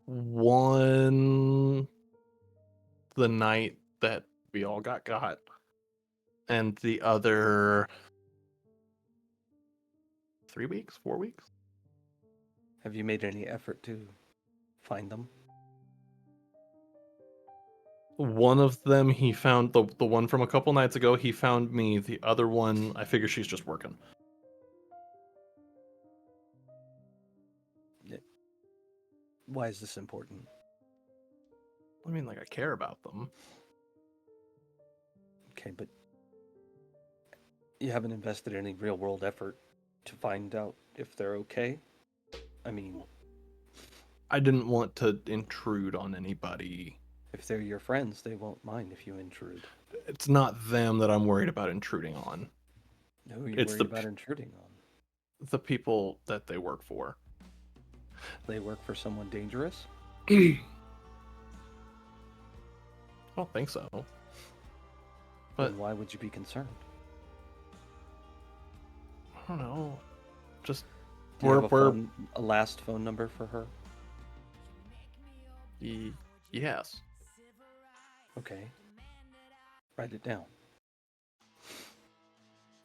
One, the night that we all got, and the other 3 weeks, 4 weeks. Have you made any effort to find them? One of them he found, the one from a couple nights ago, he found me. The other one, I figure she's just working. Why is this important? I mean, like, I care about them. Okay, but you haven't invested any real world effort to find out if they're okay? I mean, I didn't want to intrude on anybody. if they're your friends, they won't mind if you intrude. It's not them that I'm worried about intruding on. No, you're It's worried the about intruding on. The people that they work for. They work for someone dangerous? I don't think so. But Then why would you be concerned? I don't know. Just Do you have we're a last phone number for her? yes. Okay. Write it down.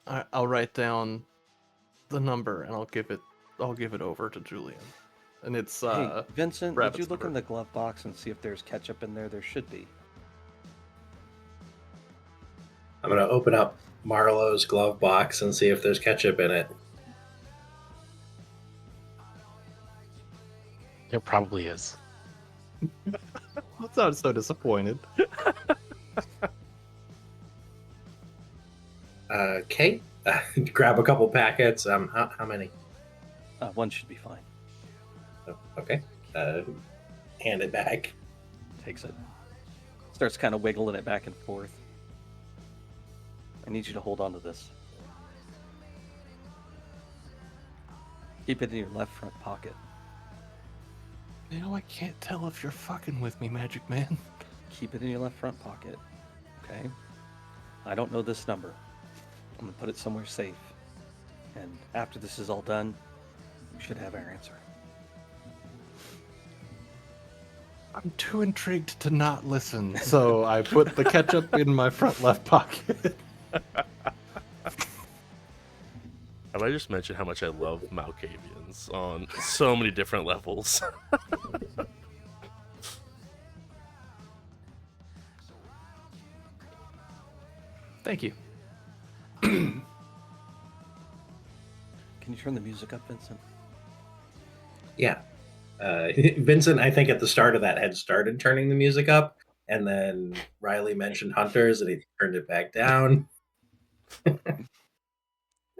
I'll write down the number and I'll give it over to Julian. And it's Hey, Vincent, would you Rabbit's look in number. the glove box and see if there's ketchup in there? There should be. I'm gonna open up Marlowe's glove box and see if there's ketchup in it. It probably is. That sounds so disappointed. Okay. Grab a couple packets. How many? One should be fine. Oh, okay. Hand it back. Takes it. Starts kind of wiggling it back and forth. I need you to hold on to this. Keep it in your left front pocket. You know, I can't tell if you're fucking with me, Magic Man. Keep it in your left front pocket. Okay? I don't know this number. I'm gonna put it somewhere safe. And after this is all done, you should have our answer. I'm too intrigued to not listen, so I put the ketchup in my front left pocket. Have I just mentioned how much I love Malkavians on so many different levels? Thank you. Can you turn the music up, Vincent? Yeah. Vincent, I think at the start of that had started turning the music up, and then Riley mentioned hunters, and he turned it back down.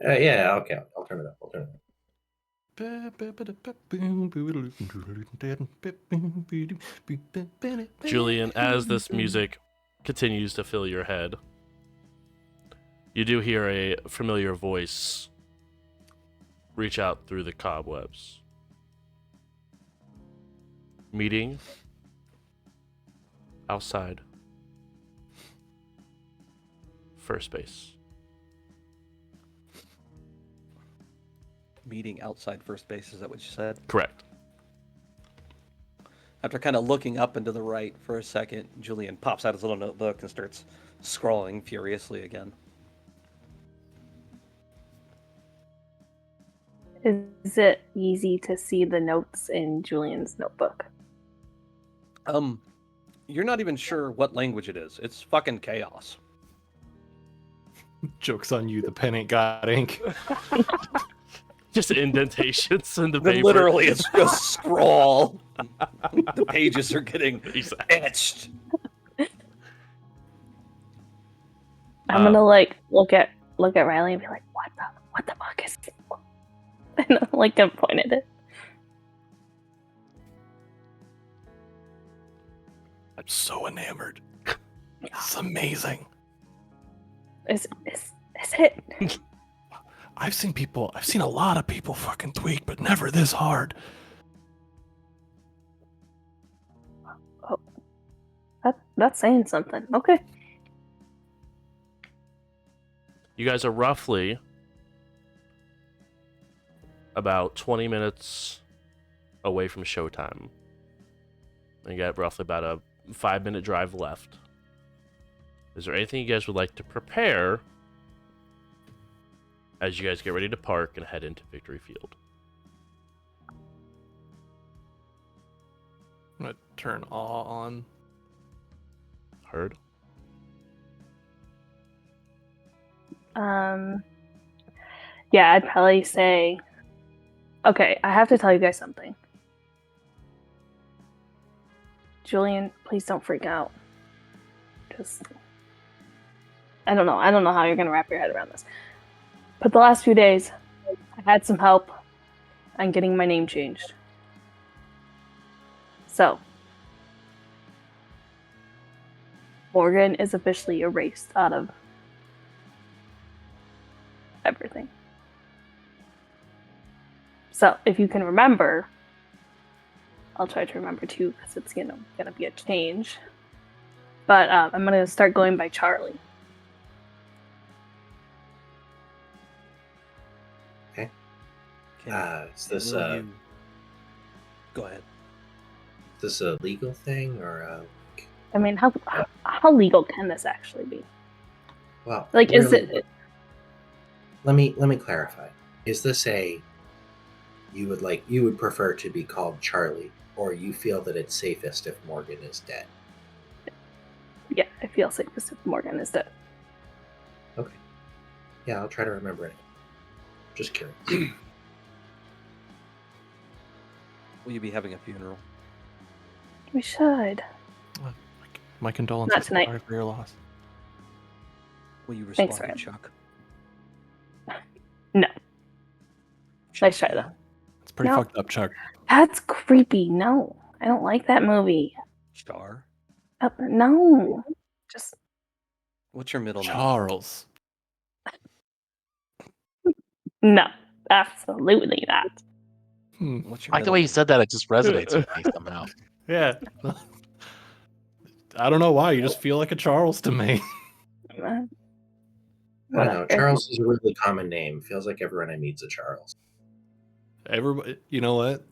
Yeah, okay, I'll turn it up. Julian, as this music continues to fill your head, you do hear a familiar voice reach out through the cobwebs. Meeting outside first base. Meeting outside first base, is that what you said? Correct. After kind of looking up and to the right for a second, Julian pops out his little notebook and starts scrawling furiously again. Is it easy to see the notes in Julian's notebook? You're not even sure what language it is. It's fucking chaos. Joke's on you, the pen ain't got ink. Just indentations in the paper. Literally, it's just scrawl. The pages are getting Exactly. etched. I'm gonna like look at Riley and be like, what the fuck is it? And I'm like gonna point at it. I'm so enamored. It's amazing. Is it? I've seen a lot of people fucking tweak, but never this hard. Oh, that's saying something. Okay. You guys are roughly about 20 minutes away from showtime. You got roughly about a 5-minute drive left. Is there anything you guys would like to prepare as you guys get ready to park and head into Victory Field? I'm gonna turn awe on. Heard? Yeah, I'd probably say, okay, I have to tell you guys something. Julian, please don't freak out. Just, I don't know how you're gonna wrap your head around this. But the last few days, I had some help on getting my name changed. So, Morgan is officially erased out of everything. So, if you can remember, I'll try to remember too, because it's gonna be a change. But I'm gonna start going by Charlie. Okay. Is this Will you... Go ahead. is this a legal thing or I mean, how legal can this actually be? well? Like, is really, it? Let me clarify. Is this you would prefer to be called Charlie, or you feel that it's safest if Morgan is dead? Yeah, I feel safest if Morgan is dead. Okay. Yeah, I'll try to remember it. Just curious. Will you be having a funeral? We should. My condolences. Not tonight. Sorry for your loss. Will you Thanks, respond to Ryan. Chuck? No. Nice try, Chucky? though. It's pretty No. fucked up, Chuck. That's creepy. No. I don't like that movie. Char? No. Just What's your middle name? Charles. no. Absolutely not. What's your I like the middle way you name? said that. It just resonates with me somehow. Yeah. I don't know why. You just feel like a Charles to me. Uh, I don't know. whatever. Charles is a really common name. Feels like everyone I meet's a Charles. Everybody, you know what?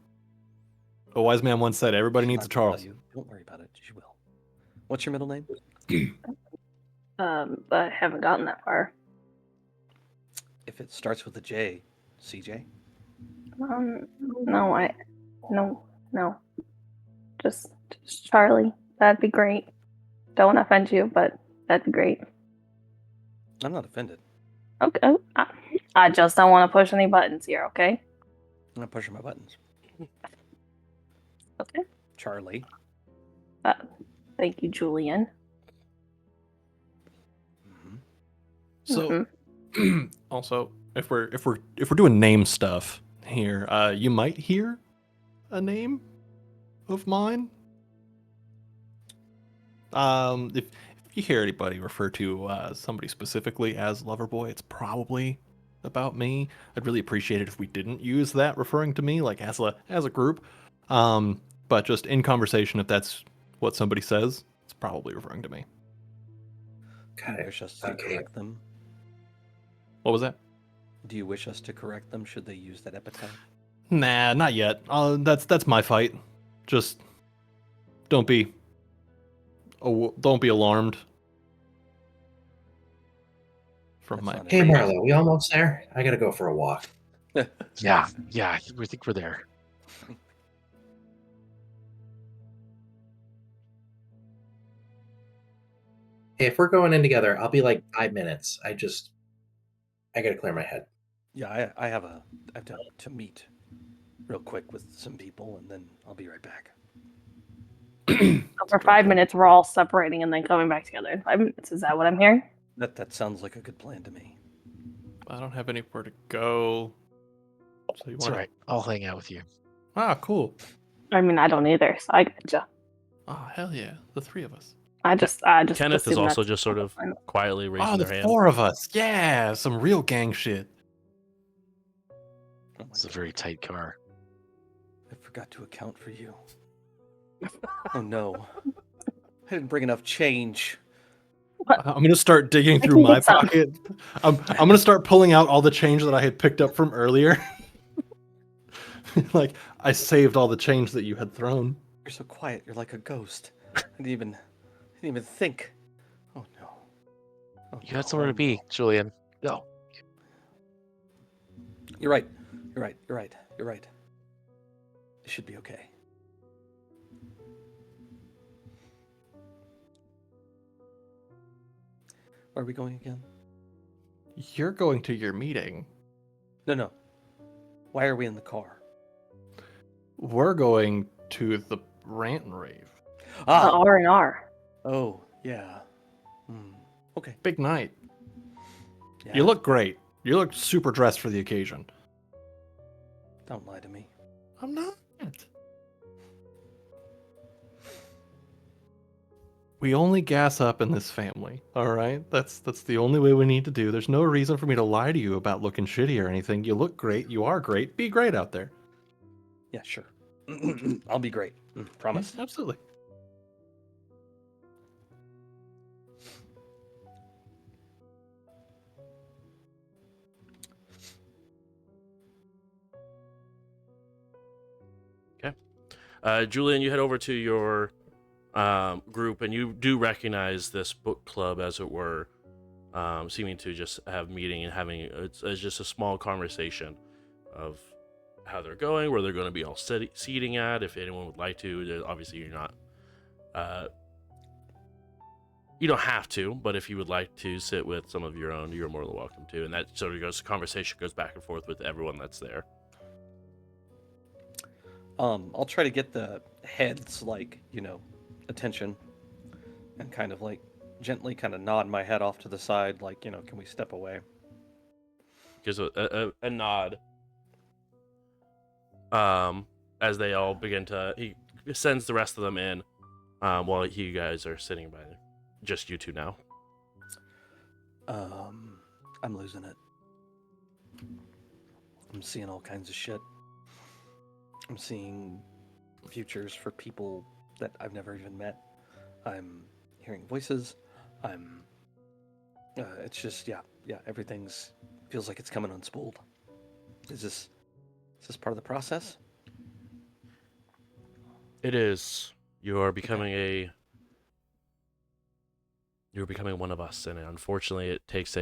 A wise man once said, "Everybody She's needs a not gonna tell Charles." you. Don't worry about it. She will. What's your middle name? I haven't gotten that far. If it starts with a J, CJ? No. Just Charlie. That'd be great. Don't want to offend you, but that'd be great. I'm not offended. Okay. Oh, I just don't want to push any buttons here, okay? I'm not pushing my buttons. Okay. Charlie. Thank you, Julian. Mm-hmm. So, also, if we're doing name stuff here, you might hear a name of mine. If you hear anybody refer to somebody specifically as Loverboy, it's probably about me. I'd really appreciate it if we didn't use that referring to me, like as a group. But just in conversation, if that's what somebody says, it's probably referring to me. Do Got you it. wish us to Okay. correct them? What was that? Do you wish us to correct them should they use that epithet? Nah, not yet. That's my fight. Just don't be alarmed from That's my. not Hey, it. Marlo, we almost there? I gotta go for a walk. Yeah, we think we're there. Hey, if we're going in together, I'll be like 5 minutes. I gotta clear my head. Yeah, I have to meet real quick with some people, and then I'll be right back. So for 5 minutes, we're all separating and then coming back together in 5 minutes. Is that what I'm hearing? That sounds like a good plan to me. I don't have anywhere to go. So you It's want? all right. I'll hang out with you. Ah, cool. I mean, I don't either, so I gotcha. Oh, hell yeah, the three of us. I just Kenneth is assume also that's just sort of fine. quietly raising Oh, the their hand. four of us. Yeah, some real gang shit. Oh my It's a God. very tight car. I forgot to account for you. Oh no. I didn't bring enough change. I'm gonna start digging I through can my get some. pocket. I'm gonna start pulling out all the change that I had picked up from earlier. Like I saved all the change that you had thrown. You're so quiet. You're like a ghost. I didn't even think. Oh no. Oh, You had somewhere to be, Julian. Go. You're right. You're right. You're right. You're right. It should be okay. Where are we going again? You're going to your meeting. No. Why are we in the car? We're going to the rant and rave. The Ah. R&R. Oh, yeah. Okay. Big night. Yeah. You look great. You look super dressed for the occasion. Don't lie to me. I'm not. We only gas up in this family, all right? That's the only way we need to do. There's no reason for me to lie to you about looking shitty or anything. You look great. You are great. Be great out there. Yeah, sure. I'll be great. Promise. Yes, absolutely. Julian, you head over to your group, and you do recognize this book club, as it were, seeming to just have meeting and having it's just a small conversation of how they're going, where they're going to be all seating at, if anyone would like to. Obviously, you're not You don't have to, but if you would like to sit with some of your own, you're more than welcome to. And that sort of goes, conversation goes back and forth with everyone that's there. I'll try to get the head's attention, and kind of gently kind of nod my head off to the side, can we step away? Gives a nod. As they all begin to, he sends the rest of them in, while you guys are sitting by just you two now. I'm losing it. I'm seeing all kinds of shit. I'm seeing futures for people that I've never even met. I'm hearing voices. It's just, yeah, everything's feels like it's coming unspooled. Is this part of the process? It is. You are becoming you're becoming one of us, and unfortunately it takes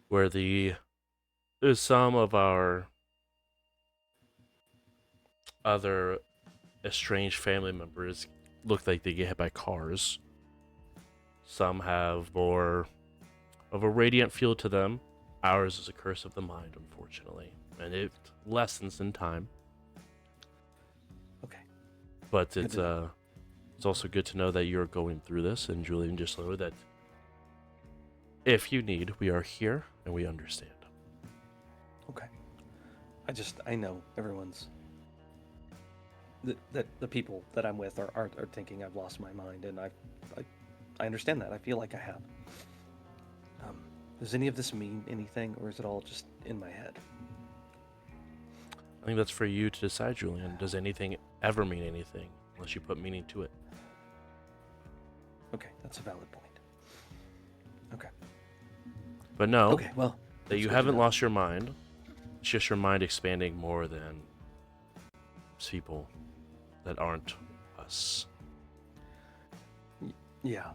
where there's some of our other estranged family members look like they get hit by cars. Some have more of a radiant feel to them. Ours is a curse of the mind, unfortunately, and it lessens in time. Okay. But it's also good to know that you're going through this, and Julian, just know that if you need, we are here and we understand. Okay. I know everyone's that the people that I'm with are thinking I've lost my mind, and I understand that. I feel like I have. Does any of this mean anything, or is it all just in my head? I think that's for you to decide, Julian. Does anything ever mean anything unless you put meaning to it? Okay, that's a valid point. Okay. But no, Okay, well, that you haven't lost your mind. It's just your mind expanding more than people that aren't us. Yeah.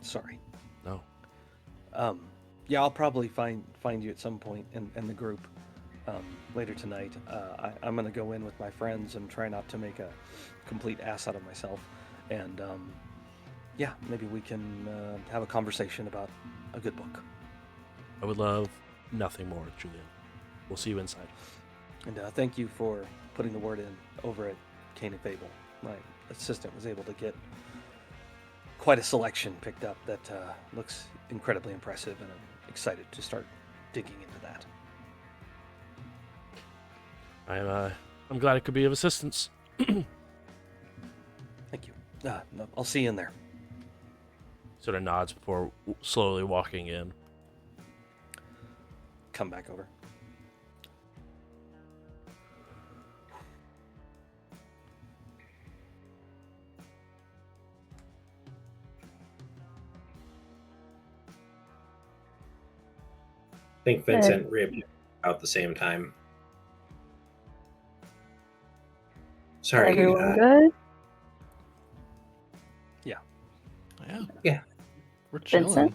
Sorry. No. Yeah, I'll probably find you at some point in the group later tonight. I'm gonna go in with my friends and try not to make a complete ass out of myself, and yeah, maybe we can have a conversation about a good book. I would love nothing more, Julian. We'll see you inside. And thank you for putting the word in over at Cane and Fable. My assistant was able to get quite a selection picked up that looks incredibly impressive, and I'm excited to start digging into that. I'm glad it could be of assistance. Thank you. No, I'll see you in there. Sort of nods before slowly walking in. Come back over. I think Vincent ribbed about the same time. Sorry. Everyone good? Yeah. We're chilling. Vincent?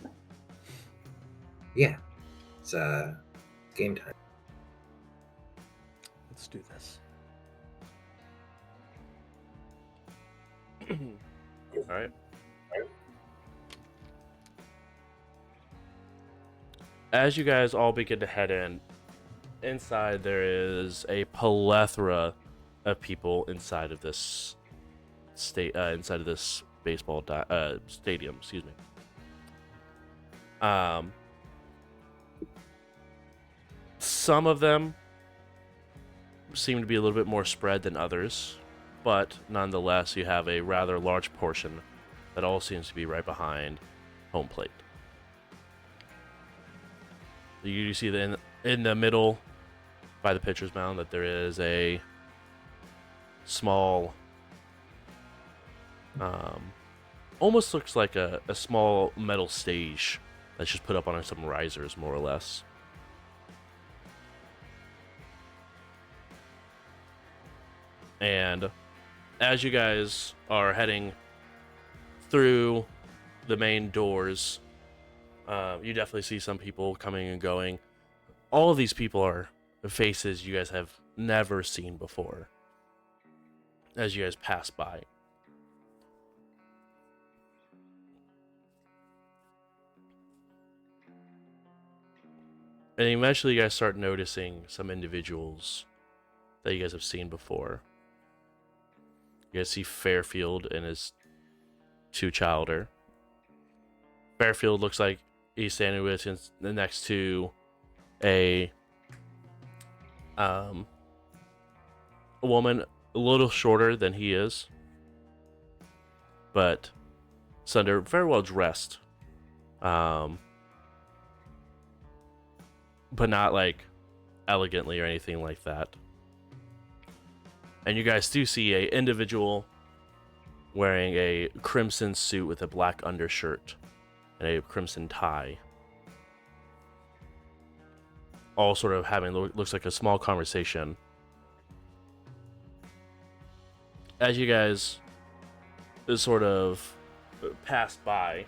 Yeah. It's game time. Let's do this. All right. As you guys all begin to head inside there is a plethora of people inside of this inside of this baseball stadium. Excuse me. Some of them seem to be a little bit more spread than others, but nonetheless, you have a rather large portion that all seems to be right behind home plate. You see that in the middle, by the pitcher's mound, that there is a small, almost looks like a small metal stage that's just put up on some risers, more or less. And as you guys are heading through the main doors, you definitely see some people coming and going. All of these people are faces you guys have never seen before as you guys pass by. And eventually you guys start noticing some individuals that you guys have seen before. You guys see Fairfield and his two childer. Fairfield looks like he's standing with next to a woman a little shorter than he is, but slender, very well dressed, but not like elegantly or anything like that. And you guys do see a individual wearing a crimson suit with a black undershirt and a crimson tie, all sort of having looks like a small conversation. As you guys sort of pass by,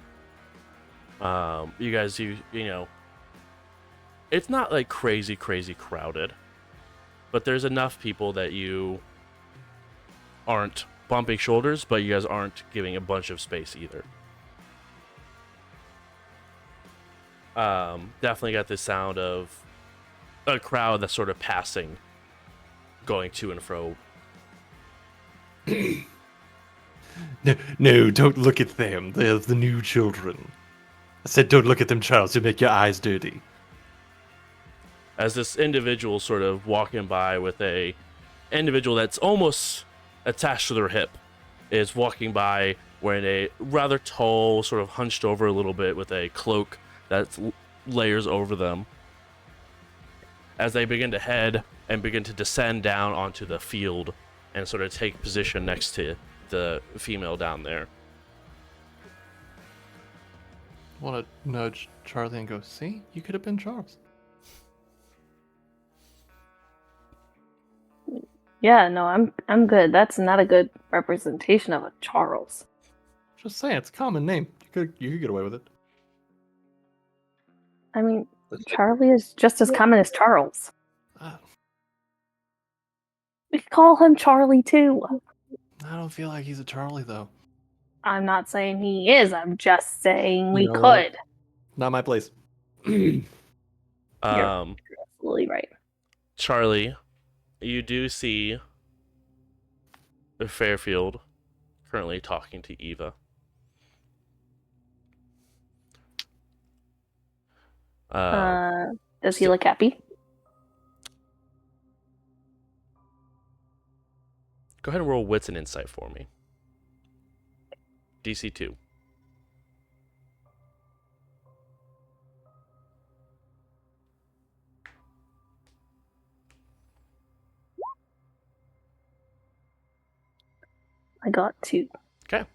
you guys you know, it's not like crazy crowded, but there's enough people that you aren't bumping shoulders, but you guys aren't giving a bunch of space either. Definitely got the sound of a crowd that's sort of passing, going to and fro. No, don't look at them. They're the new children. I said don't look at them, Charles. You'll make your eyes dirty. As this individual sort of walking by with a individual that's almost attached to their hip is walking by wearing a rather tall, sort of hunched over a little bit with a cloak that layers over them. As they begin to head and begin to descend down onto the field and sort of take position next to the female down there. Want to nudge Charlie and go, see? You could have been Charles. Yeah, no, I'm good. That's not a good representation of a Charles. Just saying, it's a common name. You could get away with it. I mean, Charlie is just as common as Charles. I We could call him Charlie too. don't feel like he's a Charlie, though. I'm not saying he is. I'm just saying we You know what? could. Not my place. You're absolutely right. Charlie, you do see Fairfield currently talking to Eva. Does he look happy? Go ahead and roll wits and insight for me. DC 2. I got 2. Okay.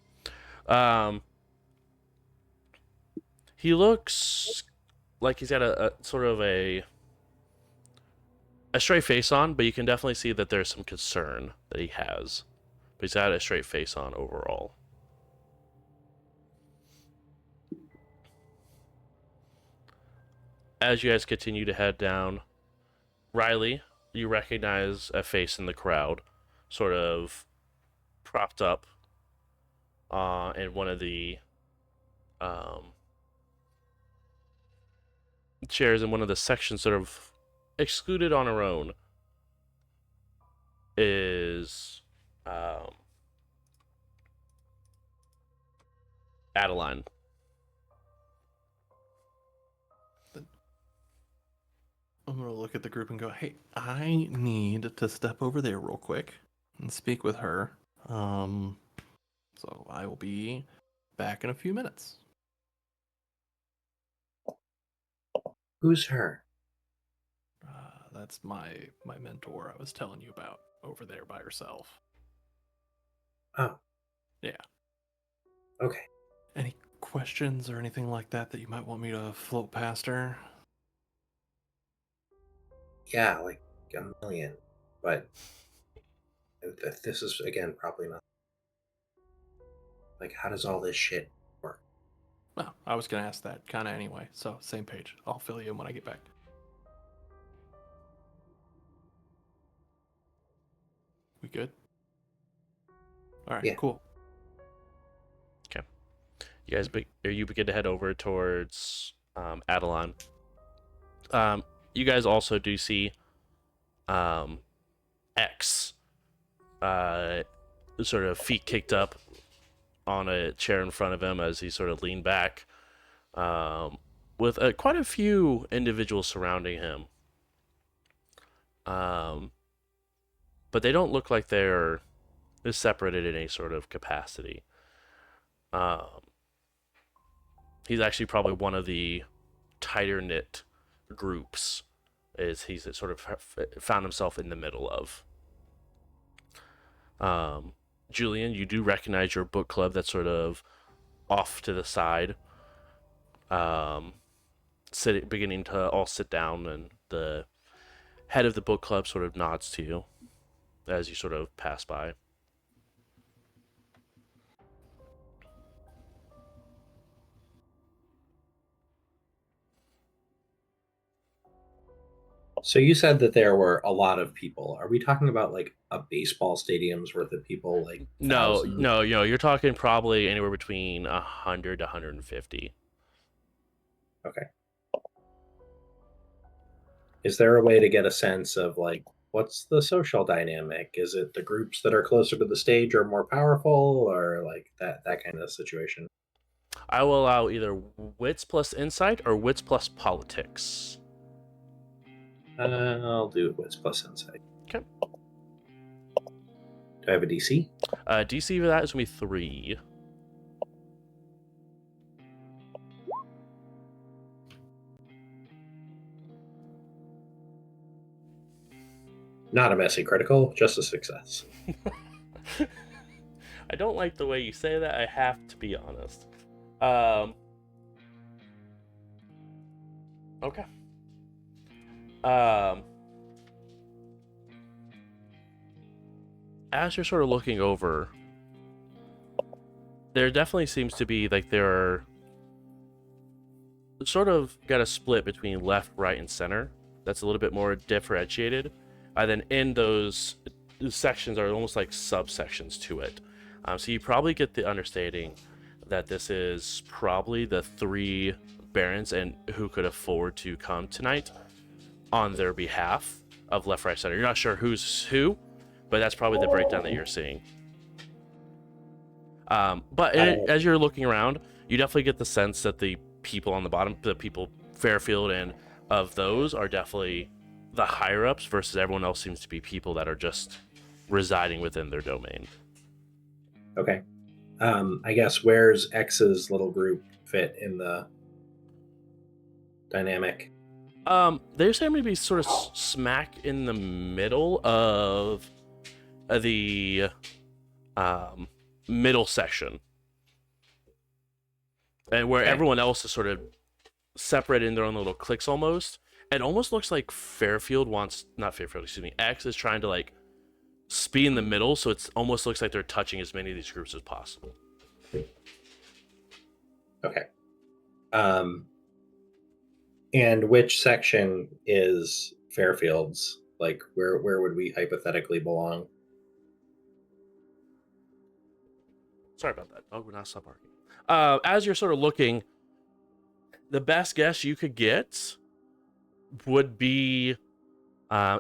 He looks like he's got a sort of a straight face on, but you can definitely see that there's some concern that he has. But he's got a straight face on overall. As you guys continue to head down, Riley, you recognize a face in the crowd, sort of propped up in one of the chairs in one of the sections sort of excluded on her own is Adeline. I'm going to look at the group and go, hey, I need to step over there real quick and speak with her. So I will be back in a few minutes. Who's her? That's my mentor I was telling you about over there by herself. Oh. Yeah. Okay. Any questions or anything like that you might want me to float past her? Yeah, like a million. But this is, again, probably not. Like, how does all this shit work? Well, I was going to ask that kind of anyway, so same page. I'll fill you in when I get back. We good? All right, Yeah. cool. Okay. You guys you begin to head over towards Adeline. You you guys also do see X sort of feet kicked up on a chair in front of him as he sort of leaned back, with quite a few individuals surrounding him. But they don't look like they're separated in any sort of capacity. He's actually probably one of the tighter knit groups. He's sort of found himself in the middle of. Julian, you do recognize your book club that's sort of off to the side, beginning to all sit down, and the head of the book club sort of nods to you as you sort of pass by. So you said that there were a lot of people. Are we talking about like a baseball stadium's worth of people? Like No, thousands? no, you're talking probably anywhere between 100 to 150. Okay. Is there a way to get a sense of like what's the social dynamic? Is it the groups that are closer to the stage are more powerful, or like that kind of situation? I will allow either wits plus insight or wits plus politics. I'll do wits plus insight. Okay. Do I have a DC? DC for that is going to be 3. Not a messy critical, just a success. I don't like the way you say that. I have to be honest. Okay. As you're sort of looking over, there definitely seems to be like there are sort of got a split between left, right, and center. That's a little bit more differentiated. And then in those sections are almost like subsections to it. So you probably get the understanding that this is probably the 3 barons and who could afford to come tonight on their behalf of left, right, center. You're not sure who's who, but that's probably the breakdown that you're seeing. But as you're looking around, you definitely get the sense that the people on the bottom, the people Fairfield and of those, are definitely the higher ups versus everyone else seems to be people that are just residing within their domain. Okay. I guess where's X's little group fit in the dynamic? They seem to be sort of smack in the middle of the middle section, and where everyone else is sort of separated in their own little cliques almost. It almost looks like X is trying to like be in the middle, so it's almost looks like they're touching as many of these groups as possible. Okay. And which section is Fairfield's? Like, where would we hypothetically belong? Sorry about that. Oh, we're not stop barking. As you're sort of looking, the best guess you could get would be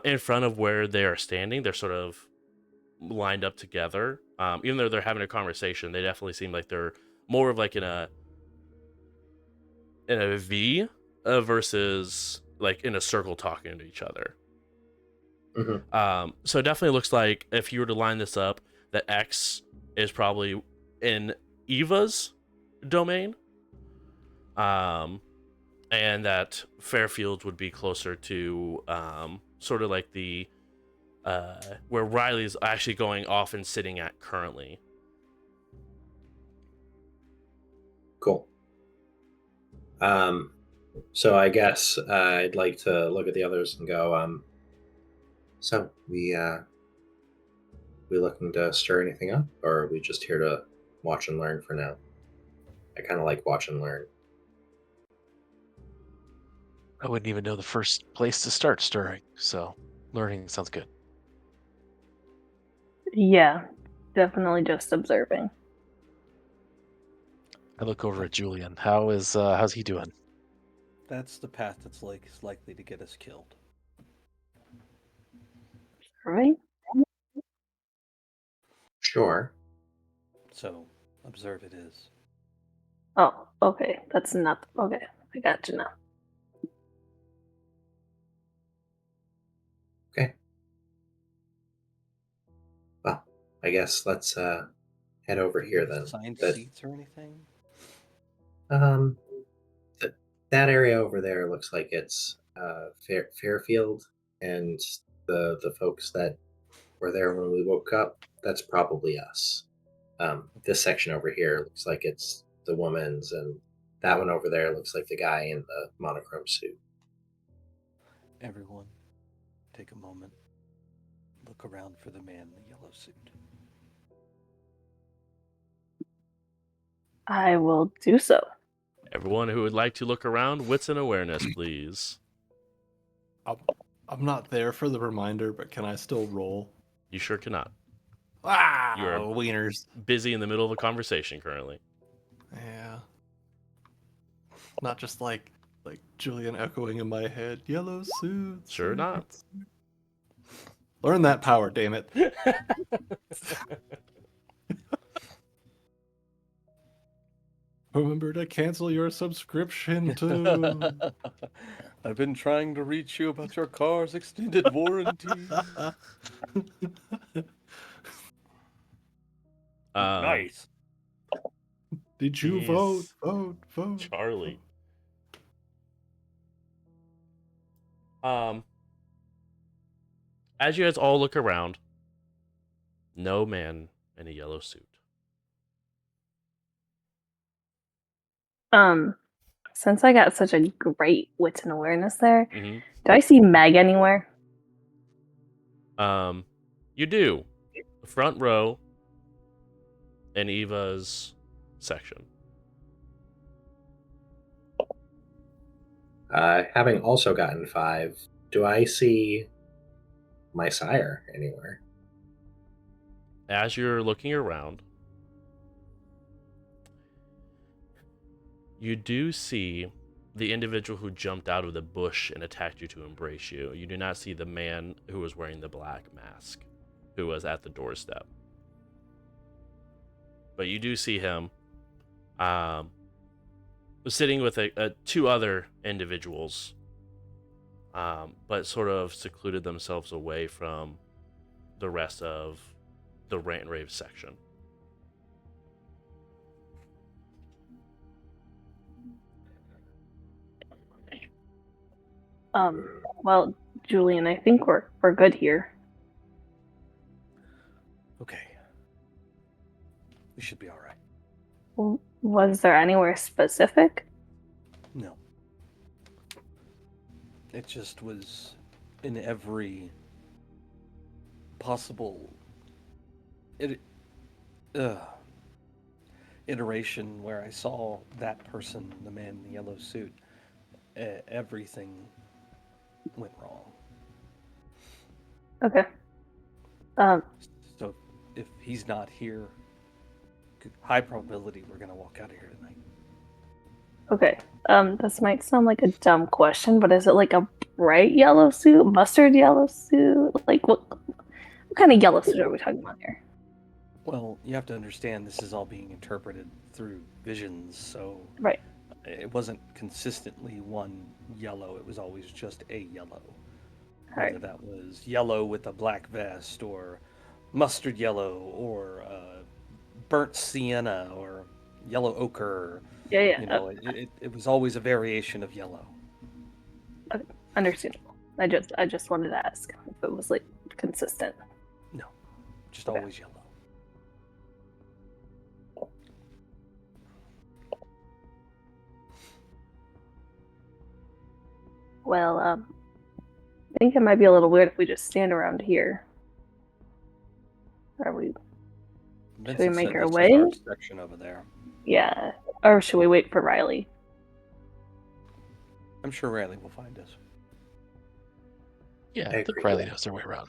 in front of where they are standing. They're sort of lined up together. Even though they're having a conversation, they definitely seem like they're more of like in a V versus like in a circle talking to each other. Mm-hmm. So it definitely looks like if you were to line this up, that X is probably in Eva's domain, and that Fairfield would be closer to sort of like the where Riley's actually going off and sitting at currently. Cool. So I guess I'd like to look at the others and go, so we looking to stir anything up, or are we just here to watch and learn for now? I kind of like watch and learn. I wouldn't even know the first place to start stirring, so learning sounds good. Yeah, definitely just observing. I look over at Julian. How's he doing? That's the path that's is likely to get us killed. All right. Sure. So, observe it is. Oh, okay. That's not okay. I got you now. Okay. Well, I guess let's head over here then. Assigned That seats or anything? um that area over there looks like it's Fairfield, and the folks that were there when we woke up. That's probably us. This section over here looks like it's the woman's, and that one over there looks like the guy in the monochrome suit. Everyone, take a moment. Look around for the man in the yellow suit. I will do so. Everyone who would like to look around, wits and awareness, please. I'm not there for the reminder, but can I still roll? You sure cannot. Ah, You are wieners. busy in the middle of a conversation currently. Yeah. Not just like Julian echoing in my head. Yellow suits. Sure not. Learn that power, damn it. Remember to cancel your subscription to. I've been trying to reach you about your car's extended warranty. Nice. Did you Jeez. vote? Charlie. As you guys all look around, no man in a yellow suit. Since I got such a great wit and awareness there, Mm-hmm. do I see Meg anywhere? You do. The front row in Eva's section. Having also gotten 5, do I see my sire anywhere? As you're looking around, you do see the individual who jumped out of the bush and attacked you to embrace you. You do not see the man who was wearing the black mask, who was at the doorstep. But you do see him sitting with two other individuals, but sort of secluded themselves away from the rest of the rant and rave section. Well, Julian, I think we're good here. Okay. We should be all right. Was there anywhere specific? No. It just was in every possible iteration where I saw that person, the man in the yellow suit. Everything went wrong. Okay. So if he's not here, high probability we're gonna walk out of here tonight. Okay. This might sound like a dumb question, but is it like a bright yellow suit, mustard yellow suit? Like what kind of yellow suit are we talking about here? Well, you have to understand this is all being interpreted through visions, so Right. it wasn't consistently one yellow. It was always just a yellow. All Whether right. that was yellow with a black vest, or mustard yellow, or burnt sienna, or yellow ochre. Yeah. You know, it was always a variation of yellow. Understandable. I just wanted to ask if it was like consistent. No, just Okay. always yellow. Well, I think it might be a little weird if we just stand around here. Are we? Vincent make said our this is way? our section over there. Yeah. Or should we wait for Riley? I'm sure Riley will find us. Yeah, I I think agree. Riley knows their way around.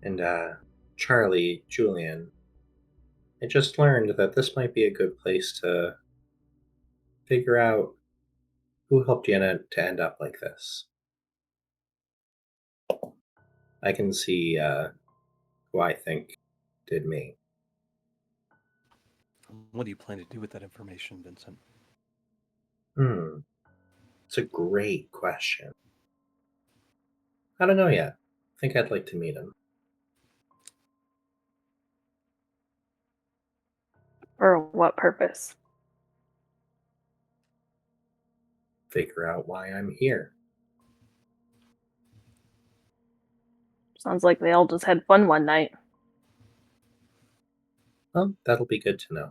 And Charlie, Julian, I just learned that this might be a good place to figure out who helped you to end up like this. I can see who I think did me. What do you plan to do with that information, Vincent? It's a great question. I don't know yet. I think I'd like to meet him. For what purpose? Figure out why I'm here. Sounds like they all just had fun one night. Well, that'll be good to know.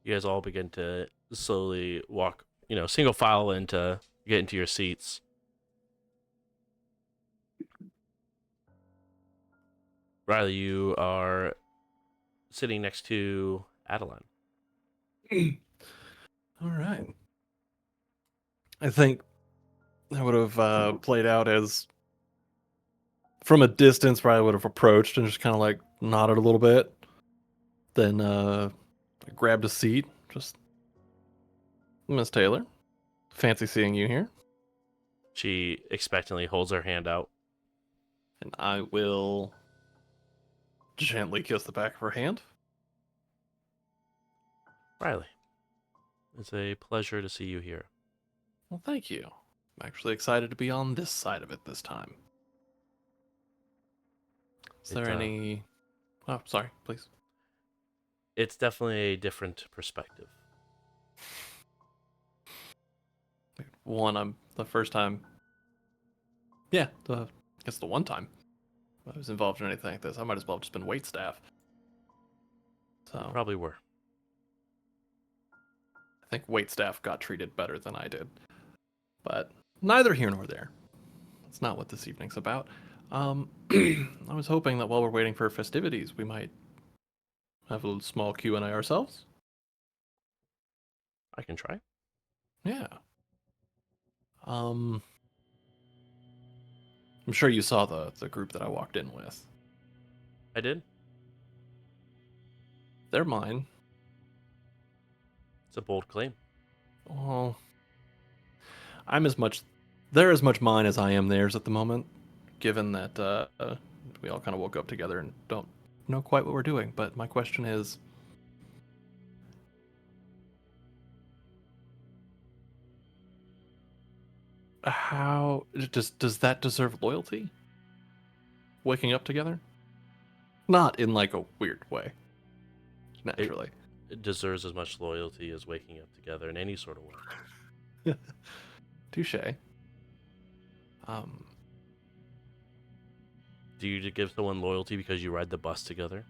You guys all begin to slowly walk, single file get into your seats. Riley, you are sitting next to Adeline. All right. I think I would have played out as from a distance. Probably would have approached and just kind of like nodded a little bit. Then I grabbed a seat. Just, Miss Taylor, fancy seeing you here. She expectantly holds her hand out. And I will gently kiss the back of her hand. Riley, it's a pleasure to see you here. Well, thank you. I'm actually excited to be on this side of it this time. Is there any... Oh, sorry, please. It's definitely a different perspective. One, the first time... Yeah, I guess the one time I was involved in anything like this, I might as well have just been waitstaff. So, Probably were. I think waitstaff got treated better than I did. But neither here nor there. That's not what this evening's about. I was hoping that while we're waiting for festivities, we might have a little small Q&A ourselves. I can try. Yeah. I'm sure you saw the group that I walked in with. I did. They're mine. It's a bold claim. Well, they're as much mine as I am theirs at the moment, given that we all kind of woke up together and don't know quite what we're doing. But my question is, how does that deserve loyalty? Waking up together? Not in like a weird way. Naturally. It deserves as much loyalty as waking up together in any sort of way. Touche. Do you give someone loyalty because you ride the bus together?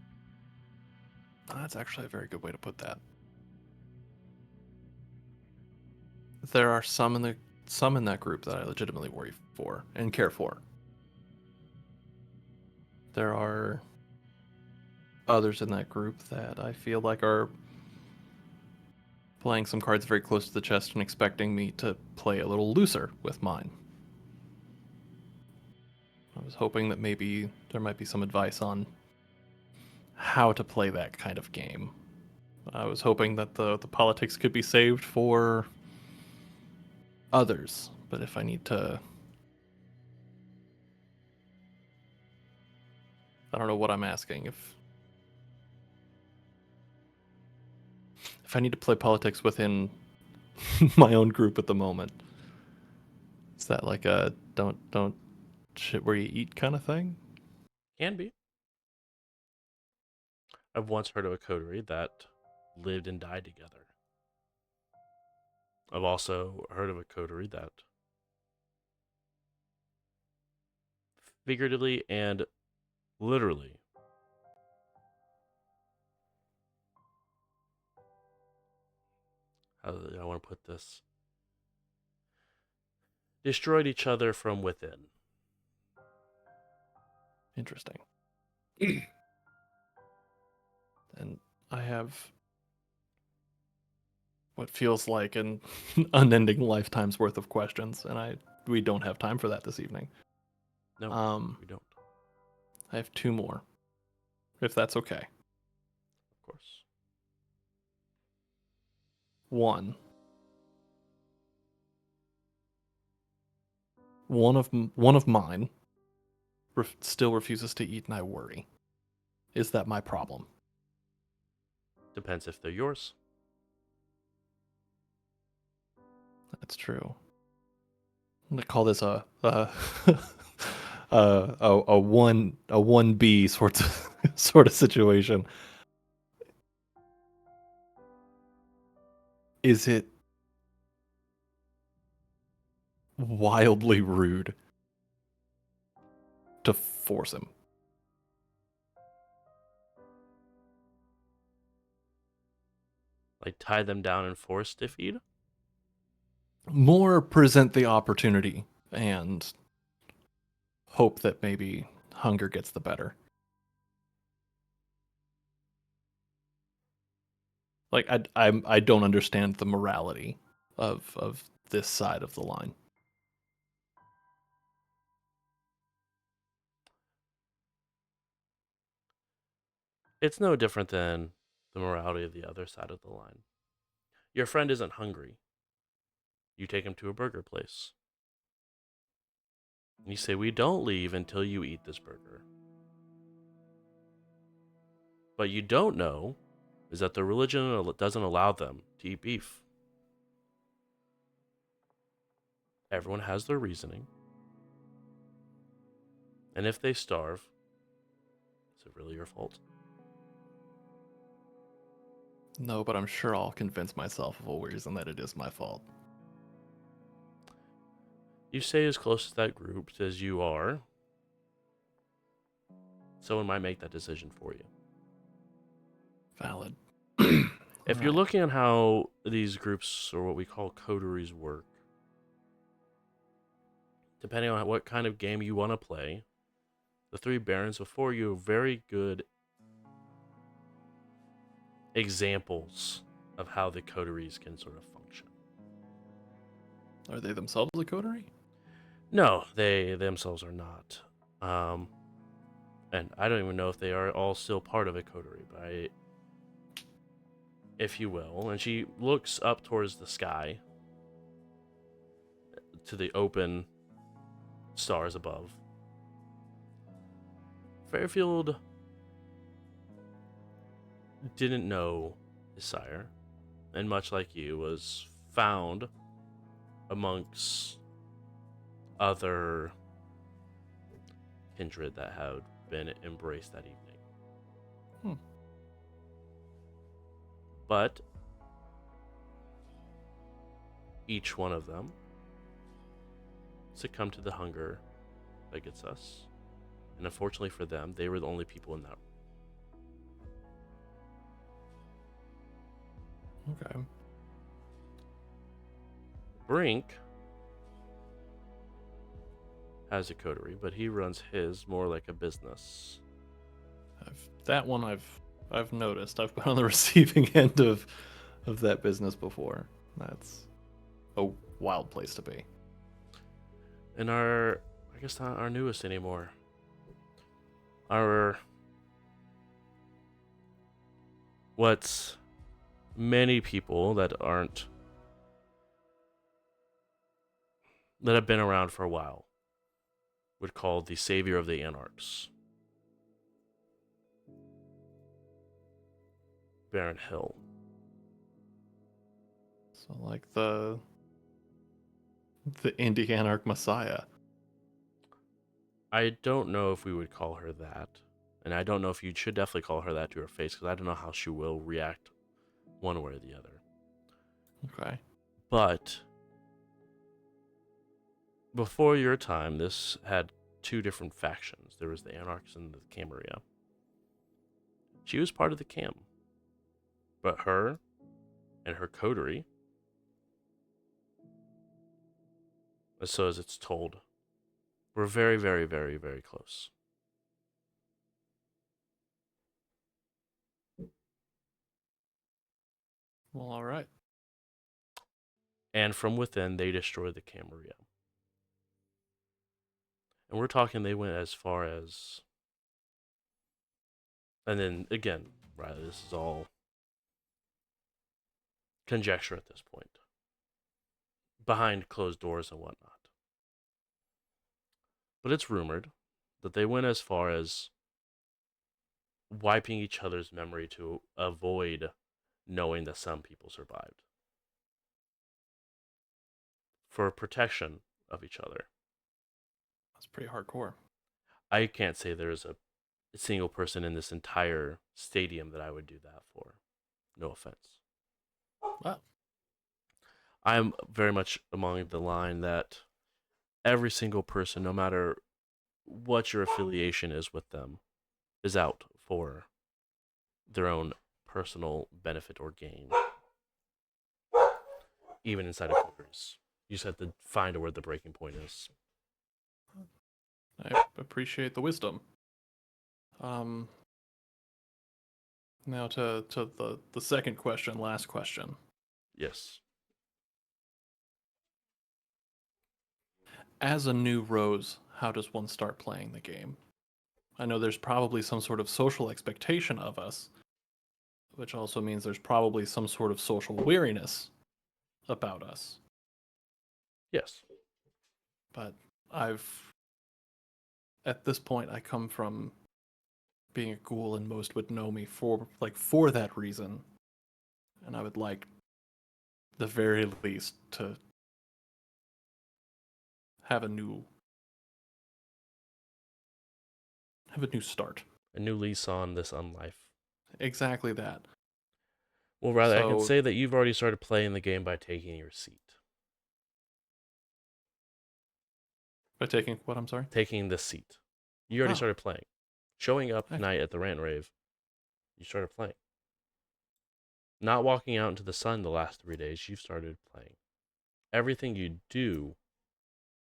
That's actually a very good way to put that. There are some in that group that I legitimately worry for and care for. There are others in that group that I feel like are playing some cards very close to the chest and expecting me to play a little looser with mine. I was hoping that maybe there might be some advice on how to play that kind of game. I was hoping that the politics could be saved for others, but if I need to... I don't know what I'm asking. If I need to play politics within my own group at the moment, is that like a don't shit where you eat kind of thing? Can be. I've once heard of a coterie that lived and died together. I've also heard of a coterie that figuratively and literally how do I want to put this? Destroyed each other from within. Interesting. And I have what feels like an unending lifetime's worth of questions, and we don't have time for that this evening. No, we don't. I have two more. if that's okay. Of course. One of mine still refuses to eat, and I worry. Is that my problem? Depends if they're yours. That's true. I'm gonna call this a 1B sort of situation. Is it wildly rude to force him? Like tie them down and force to feed? More present the opportunity and hope that maybe hunger gets the better. Like I don't understand the morality of this side of the line. It's no different than the morality of the other side of the line. Your friend isn't hungry. You take him to a burger place. And you say, we don't leave until you eat this burger. But you don't know is that the religion doesn't allow them to eat beef. Everyone has their reasoning. And if they starve, is it really your fault? No, but I'm sure I'll convince myself of a reason that it is my fault. You stay as close to that group as you are. Someone might make that decision for you. Valid. If you're looking at how these groups, or what we call coteries, work, depending on what kind of game you want to play, the three barons before you are very good examples of how the coteries can sort of function. Are they themselves a coterie? No, they themselves are not. And I don't even know if they are all still part of a coterie, but if you will. And she looks up towards the sky, to the open stars above. Fairfield didn't know his sire, and much like you, was found amongst other kindred that had been embraced that evening. But each one of them succumbed to the hunger that gets us. And unfortunately for them, they were the only people in that room. Okay. Brink has a coterie, but he runs his more like a business. I've noticed. I've been on the receiving end of that business before. That's a wild place to be. And I guess not our newest anymore. What's many people that have been around for a while would call the savior of the anarchs, Baron Hill. So like the Indy Anarch Messiah. I don't know if we would call her that, and I don't know if you should definitely call her that to her face, because I don't know how she will react one way or the other. Okay. But before your time, this had two different factions. There was the Anarchs and the Camarilla. She was part of the Cam. But her and her coterie, so as it's told, were very, very, very, very close. Well, all right. And from within, they destroyed the Camarilla. And we're talking they went as far as And then again, Riley, this is all conjecture at this point, behind closed doors and whatnot. But it's rumored that they went as far as wiping each other's memory to avoid knowing that some people survived, for protection of each other. That's pretty hardcore. I can't say there's a single person in this entire stadium that I would do that for. No offense. Wow. I'm very much among the line that every single person, no matter what your affiliation is with them, is out for their own personal benefit or gain. Even inside of pookers. You just have to find where the breaking point is. I appreciate the wisdom. Now to the second question, last question. Yes. As a new Rose, how does one start playing the game? I know there's probably some sort of social expectation of us, which also means there's probably some sort of social weariness about us. Yes. But at this point, I come from being a ghoul, and most would know me for that reason. And I would like, the very least, to have a new start. A new lease on this unlife. Exactly that. Well, rather, I can So- say that you've already started playing the game by taking your seat. By taking what? I'm sorry. Taking this seat. You already Oh. started playing. Showing up Okay. tonight at the Rant Rave, you started playing. Not walking out into the sun the last 3 days, you've started playing. Everything you do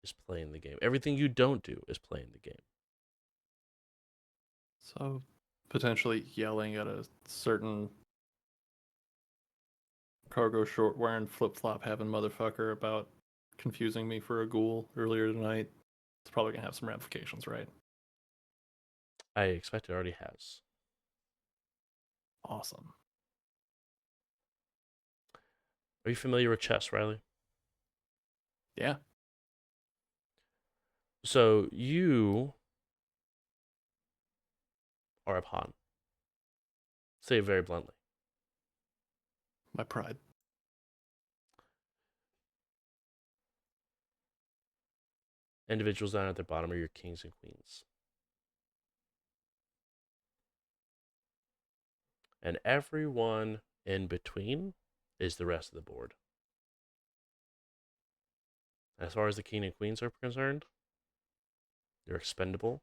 is playing the game. Everything you don't do is playing the game. So potentially yelling at a certain cargo short wearing flip flop having motherfucker about confusing me for a ghoul earlier tonight. It's probably gonna have some ramifications, right? I expect it already has. Awesome. Are you familiar with chess, Riley? Yeah. So you are a pawn. Say it very bluntly. My pride. Individuals down at the bottom are your kings and queens. And everyone in between is the rest of the board. As far as the king and queens are concerned, you're expendable.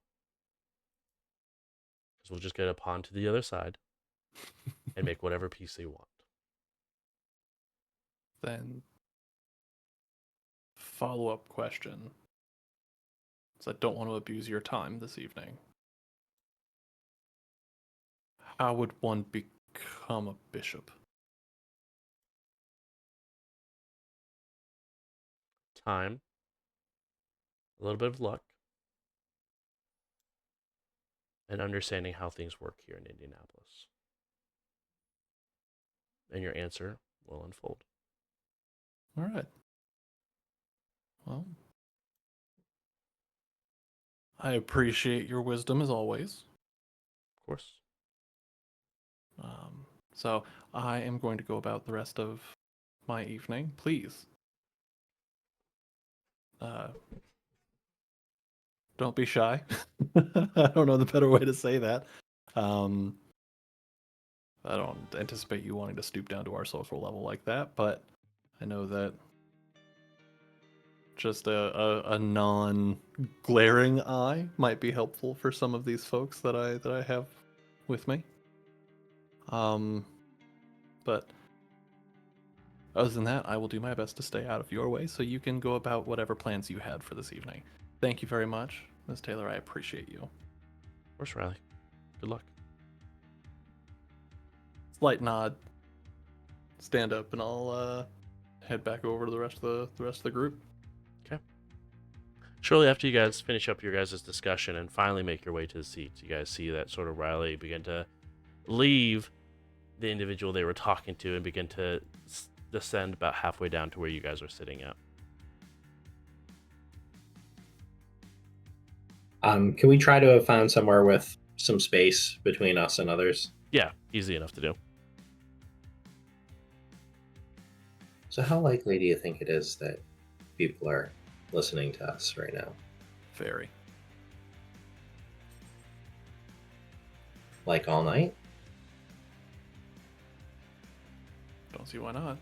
Because we'll just get a pawn to the other side and make whatever piece they want. Then follow-up question. Because I don't want to abuse your time this evening. How would one become a bishop? Time, a little bit of luck, and understanding how things work here in Indianapolis. And your answer will unfold. All right. Well, I appreciate your wisdom as always. Of course. So I am going to go about the rest of my evening. Please, don't be shy. I don't know the better way to say that. I don't anticipate you wanting to stoop down to our social level like that, but I know that just a non-glaring eye might be helpful for some of these folks that I have with me. But other than that, I will do my best to stay out of your way so you can go about whatever plans you had for this evening. Thank you very much, Ms. Taylor. I appreciate you. Of course, Riley. Good luck. Slight nod. Stand up, and I'll head back over to the rest of the group. Okay. Shortly after you guys finish up your guys' discussion and finally make your way to the seats, you guys see that sort of Riley begin to leave the individual they were talking to and begin to descend about halfway down to where you guys are sitting at. Can we try to have found somewhere with some space between us and others? Yeah, easy enough to do. So how likely do you think it is that people are listening to us right now? Very. Like all night? Don't see why not.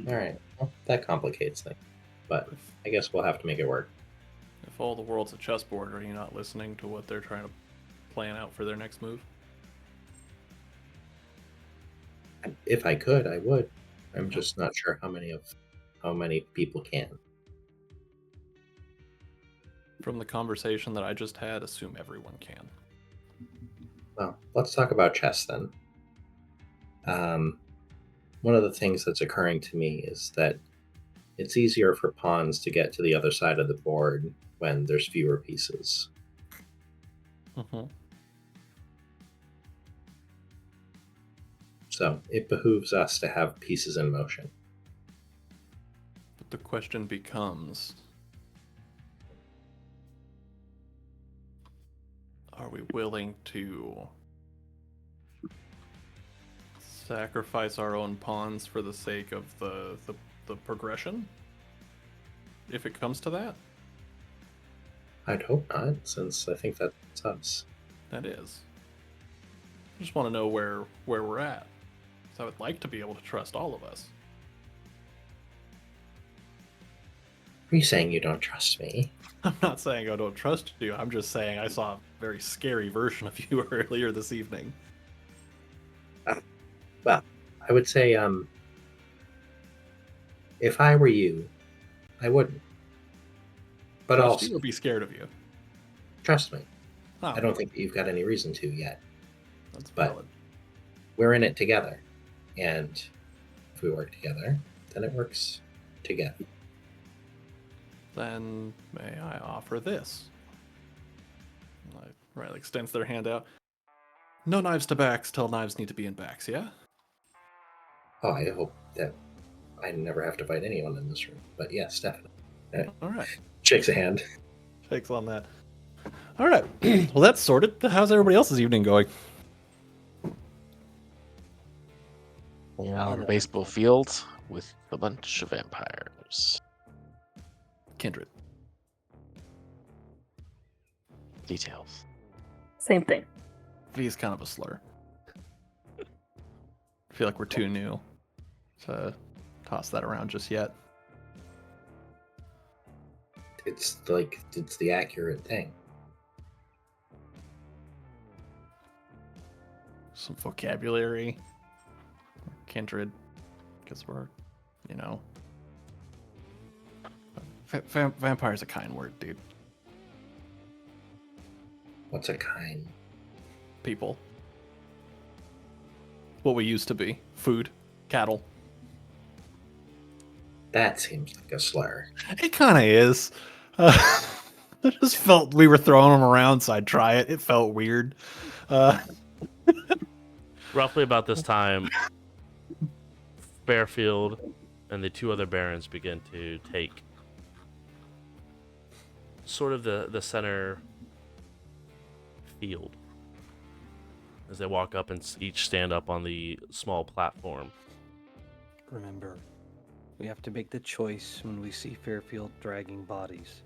All right. Well, that complicates things. But I guess we'll have to make it work. If all the world's a chessboard, are you not listening to what they're trying to plan out for their next move? If I could, I would. I'm just not sure how many people can. From the conversation that I just had, assume everyone can. Well, let's talk about chess then. One of the things that's occurring to me is that it's easier for pawns to get to the other side of the board when there's fewer pieces. Mm-hmm. So it behooves us to have pieces in motion. But the question becomes, are we willing to sacrifice our own pawns for the sake of the progression? If it comes to that? I'd hope not, since I think that's us. That is. I just want to know where we're at. So I would like to be able to trust all of us. Are you saying you don't trust me? I'm not saying I don't trust you. I'm just saying I saw a very scary version of you earlier this evening. Well, I would say, if I were you, I wouldn't. But Trust also, you or be scared of you. trust me. Oh, I don't think that you've got any reason to yet. that's but- valid. We're in it together. And if we work together, then it works together. Then may I offer this? Riley extends their hand out. No knives to backs till knives need to be in backs, yeah? Oh, I hope that I never have to fight anyone in this room. But yes, definitely. All right. Shakes a hand. Takes on that. All right. Well, that's sorted. How's everybody else's evening going? On a baseball field with a bunch of vampires. Kindred. Details. Same thing. V is kind of a slur. I feel like we're too new to toss that around just yet. It's the accurate thing. Some vocabulary. Kindred. Because we're, you know. Vampire's a kind word, dude. What's a kind? People. What we used to be. Food. Cattle. That seems like a slur. It kind of is. I just felt we were throwing them around, so I'd try it. It felt weird. Roughly about this time, Fairfield and the two other barons begin to take sort of the center field as they walk up and each stand up on the small platform. Remember, we have to make the choice when we see Fairfield dragging bodies.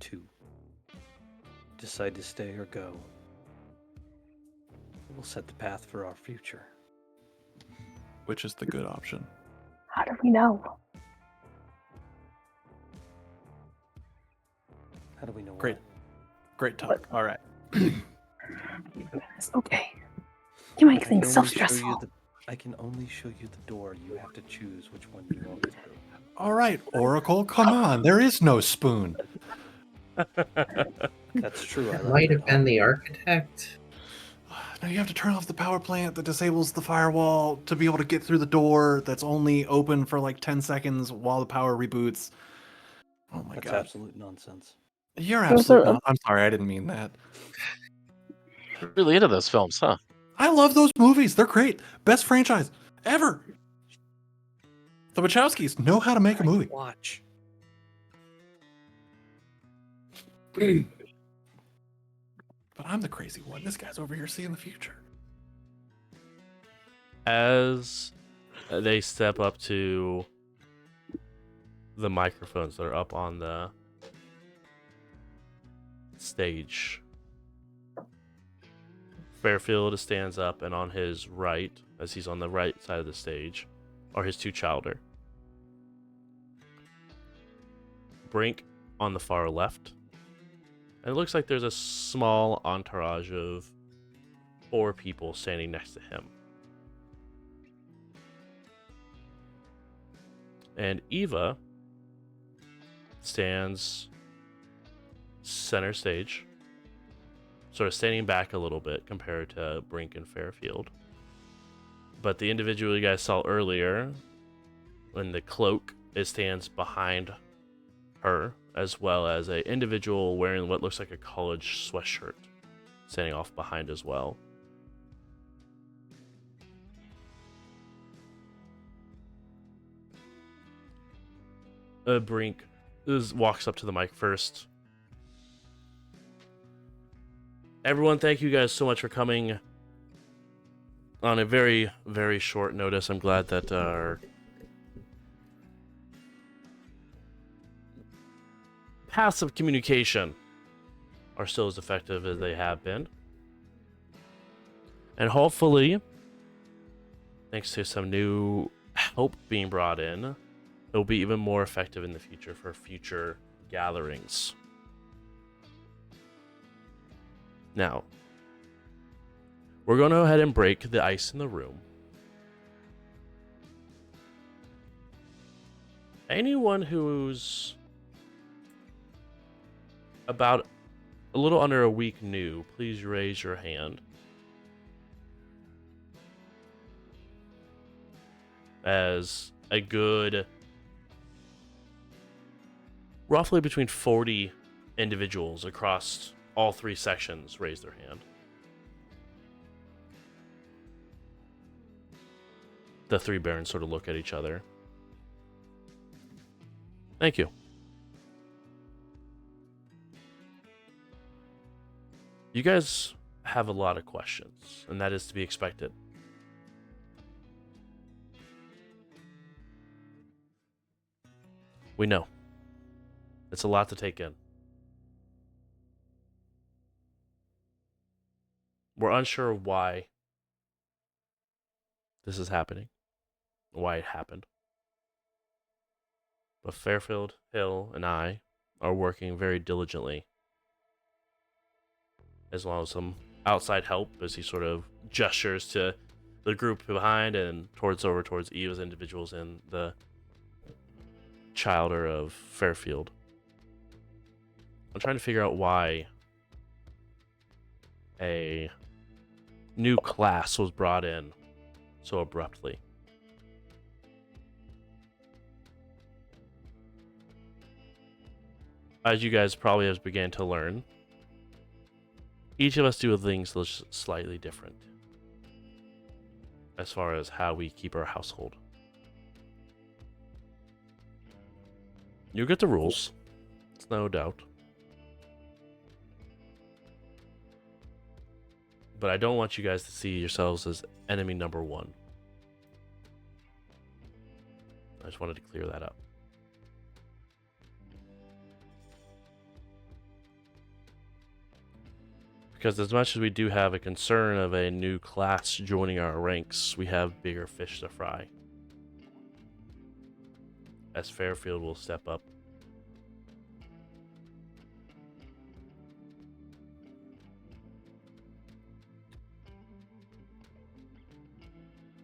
To decide to stay or go. It will set the path for our future. Which is the good option. How do we know? How do we know Great. what? Great talk. All right. Okay. You make I can things so only show you stressful. I can only show you the door. You have to choose which one you want to do. All right, Oracle, come on. There is no spoon. That's true. I That left might it have been home. the architect. Now you have to turn off the power plant that disables the firewall to be able to get through the door that's only open for like 10 seconds while the power reboots. Oh my That's god. absolute nonsense. You're Those are- absolutely not. I'm sorry, I didn't mean that. Really into those films, huh? I love those movies. They're great. Best franchise ever. The Wachowskis know how to make a movie. Watch. But I'm the crazy one. This guy's over here seeing the future. As they step up to the microphones that are up on the stage, Fairfield stands up, and on his right, as he's on the right side of the stage, are his two childer. Brink on the far left. And it looks like there's a small entourage of 4 people standing next to him. And Eva stands center stage, sort of standing back a little bit compared to Brink and Fairfield. But the individual you guys saw earlier, in the cloak, it stands behind her, as well as an individual wearing what looks like a college sweatshirt standing off behind as well. Brink walks up to the mic first. Everyone, thank you guys so much for coming on a very, very short notice. I'm glad that our passive communication are still as effective as they have been. And hopefully, thanks to some new help being brought in, it'll be even more effective in the future for future gatherings. Now, we're going to go ahead and break the ice in the room. Anyone who's about a little under a week new, please raise your hand. As a good roughly between 40 individuals across all 3 sections raise their hand. The 3 barons sort of look at each other. Thank you. You guys have a lot of questions, and that is to be expected. We know. It's a lot to take in. We're unsure why this is happening, why it happened. But Fairfield, Hill, and I are working very diligently, as well as some outside help as he sort of gestures to the group behind and towards Eva's individuals and the childer of Fairfield. I'm trying to figure out why a new class was brought in so abruptly. As you guys probably have began to learn, each of us do things slightly different as far as how we keep our household. You get the rules, it's no doubt. But I don't want you guys to see yourselves as enemy number 1. I just wanted to clear that up. Because as much as we do have a concern of a new class joining our ranks, we have bigger fish to fry. As Fairfield will step up.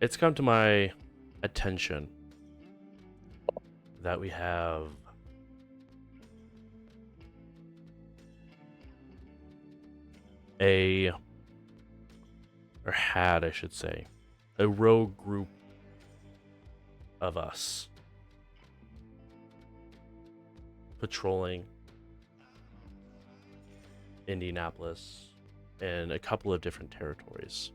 It's come to my attention that we have a rogue group of us patrolling Indianapolis in a couple of different territories.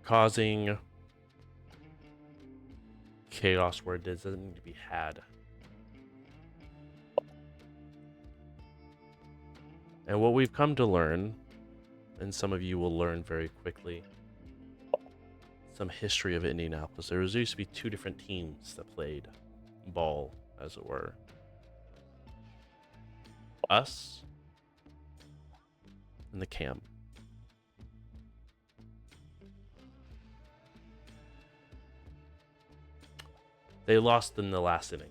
Causing chaos where it doesn't need to be had. And what we've come to learn, and some of you will learn very quickly, some history of Indianapolis. There used to be two different teams that played ball, as it were. Us and the Cam. They lost in the last inning.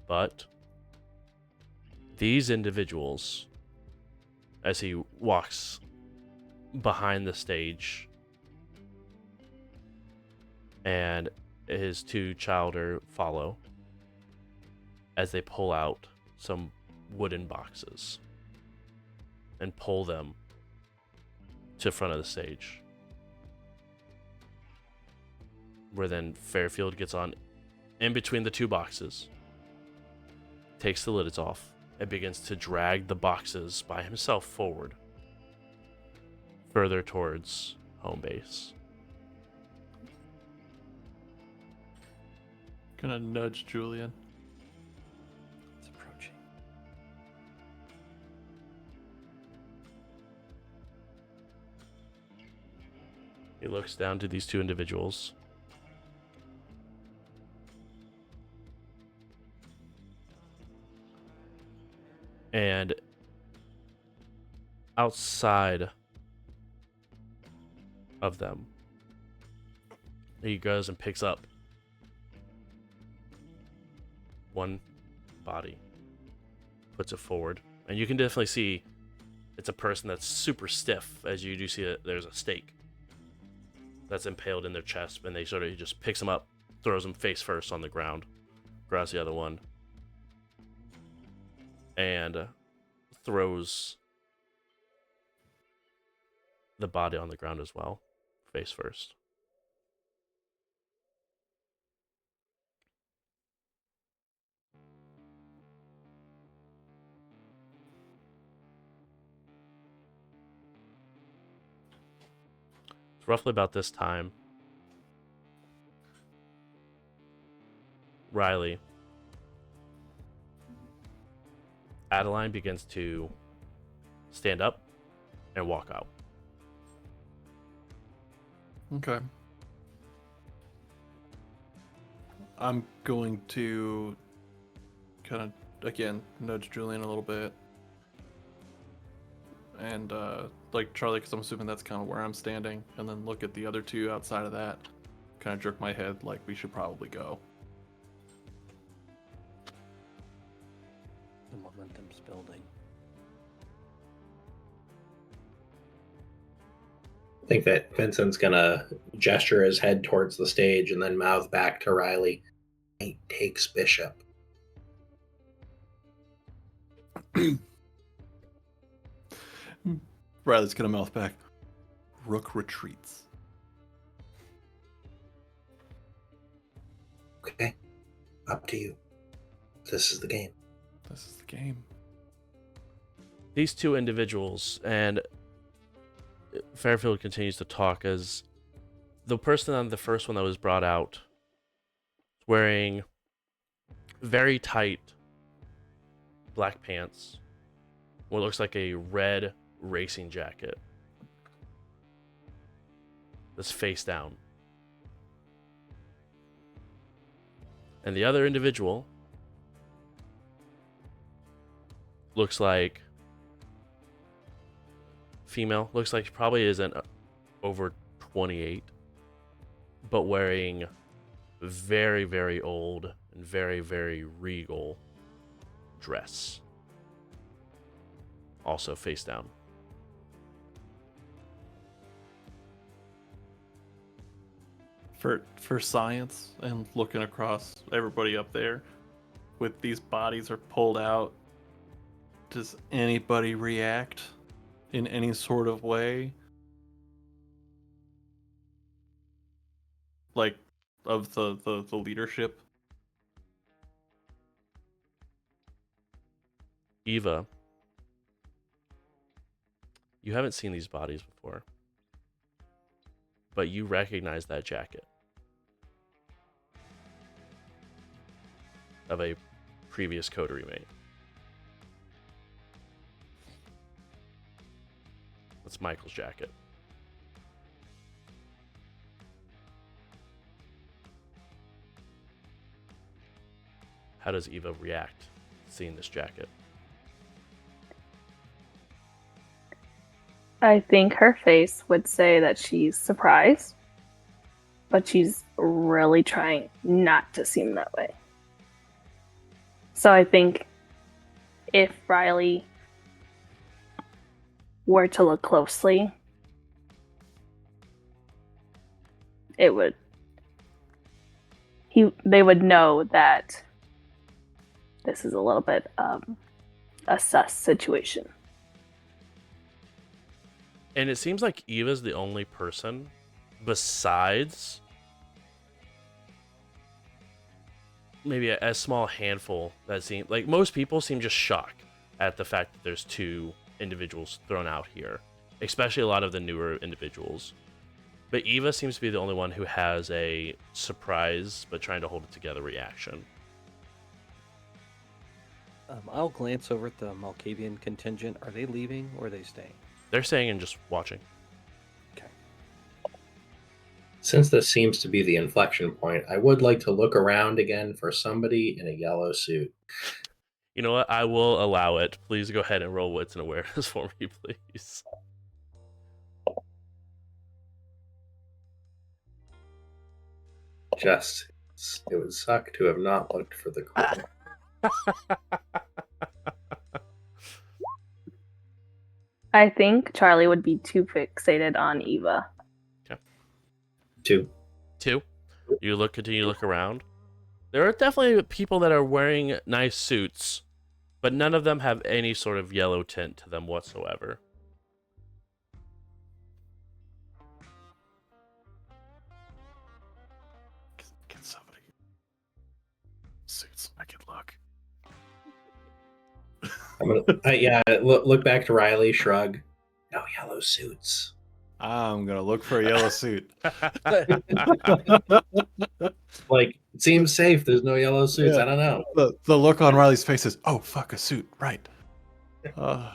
But these individuals, as he walks behind the stage and his two childer follow as they pull out some wooden boxes and pull them to front of the stage, where then Fairfield gets on in between the two boxes, takes the lids off, and begins to drag the boxes by himself forward, further towards home base. Gonna nudge Julian. It's approaching. He looks down to these two individuals. And outside of them, he goes and picks up one body, puts it forward, and you can definitely see it's a person that's super stiff, as you do see that there's a stake that's impaled in their chest, and he just picks him up, throws him face first on the ground, grabs the other one, and throws the body on the ground as well, face first. It's roughly about this time Riley, Adeline begins to stand up and walk out. Okay. I'm going to kind of, again, nudge Julian a little bit. And, like Charlie, because I'm assuming that's kind of where I'm standing. And then look at the other two outside of that. Kind of jerk my head like we should probably go. The momentum's building. I think that Vincent's gonna gesture his head towards the stage and then mouth back to Riley. Knight takes bishop. Riley's gonna mouth back. Rook retreats. Okay, up to you. This is the game. This is the game. These two individuals, and Fairfield continues to talk as the person on the first one that was brought out wearing very tight black pants, what looks like a red racing jacket that's face down. And the other individual looks like female, looks like she probably isn't over 28, but wearing very, very old and very, very regal dress. Also face down. For science and looking across everybody up there, with these bodies are pulled out, does anybody react in any sort of way, like of the leadership? Eva, you haven't seen these bodies before, but you recognize that jacket of a previous coterie mate. That's Michael's jacket. How does Eva react seeing this jacket? I think her face would say that she's surprised, but she's really trying not to seem that way. So I think if Riley were to look closely, they would know that this is a little bit a sus situation. And it seems like Eva's the only person besides maybe a small handful that seem like most people seem just shocked at the fact that there's two individuals thrown out here, especially a lot of the newer individuals. But Eva seems to be the only one who has a surprise but trying to hold it together reaction. I'll glance over at the Malkavian contingent. Are they leaving or are they staying? They're staying and just watching. Okay. Since this seems to be the inflection point, I would like to look around again for somebody in a yellow suit. You know what? I will allow it. Please go ahead and roll wits and awareness for me, please. It would suck to have not looked for the clue. I think Charlie would be too fixated on Eva. Okay. 2. You continue to look around. There are definitely people that are wearing nice suits, but none of them have any sort of yellow tint to them whatsoever. Can somebody suits make it look? I'm gonna, look back to Riley, shrug. No yellow suits. I'm gonna look for a yellow suit. Like, it seems safe. There's no yellow suits. Yeah. I don't know. The look on Riley's face is, oh fuck, a suit, right? Uh,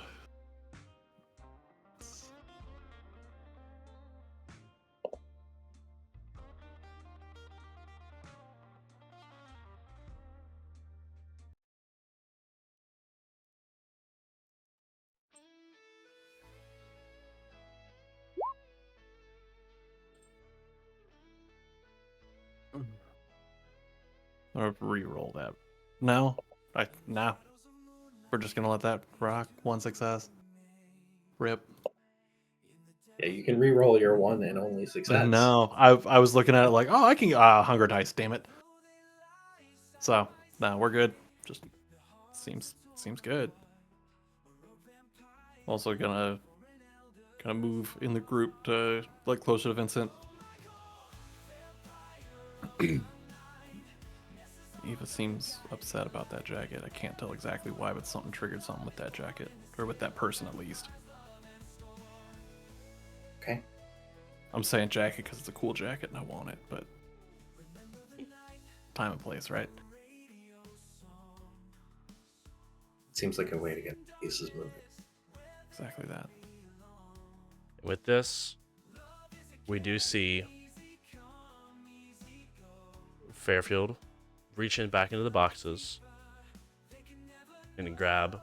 Or re-roll that. No, no. We're just gonna let that rock. 1 success. Rip. Yeah, you can re-roll your one and only success. No, I was looking at it like, oh, I can hunger dice. Damn it. So no, we're good. Just seems good. Also gonna move in the group to like closer to Vincent. Eva seems upset about that jacket. I can't tell exactly why, but something triggered something with that jacket. Or with that person, at least. Okay. I'm saying jacket because it's a cool jacket and I want it, but... time and place, right? Seems like a way to get pieces moving. Exactly that. With this, we do see Fairfield reaching back into the boxes and grab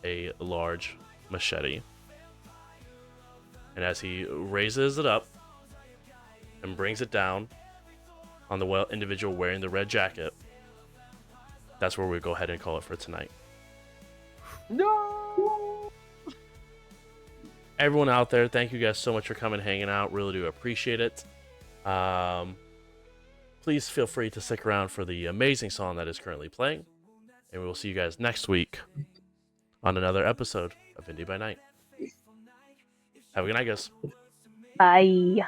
a large machete. And as he raises it up and brings it down on the individual wearing the red jacket, that's where we go ahead and call it for tonight. No. Everyone out there, thank you guys so much for coming, hanging out. Really do appreciate it. Please feel free to stick around for the amazing song that is currently playing. And we will see you guys next week on another episode of Indy by Night. Have a good night, guys. Bye.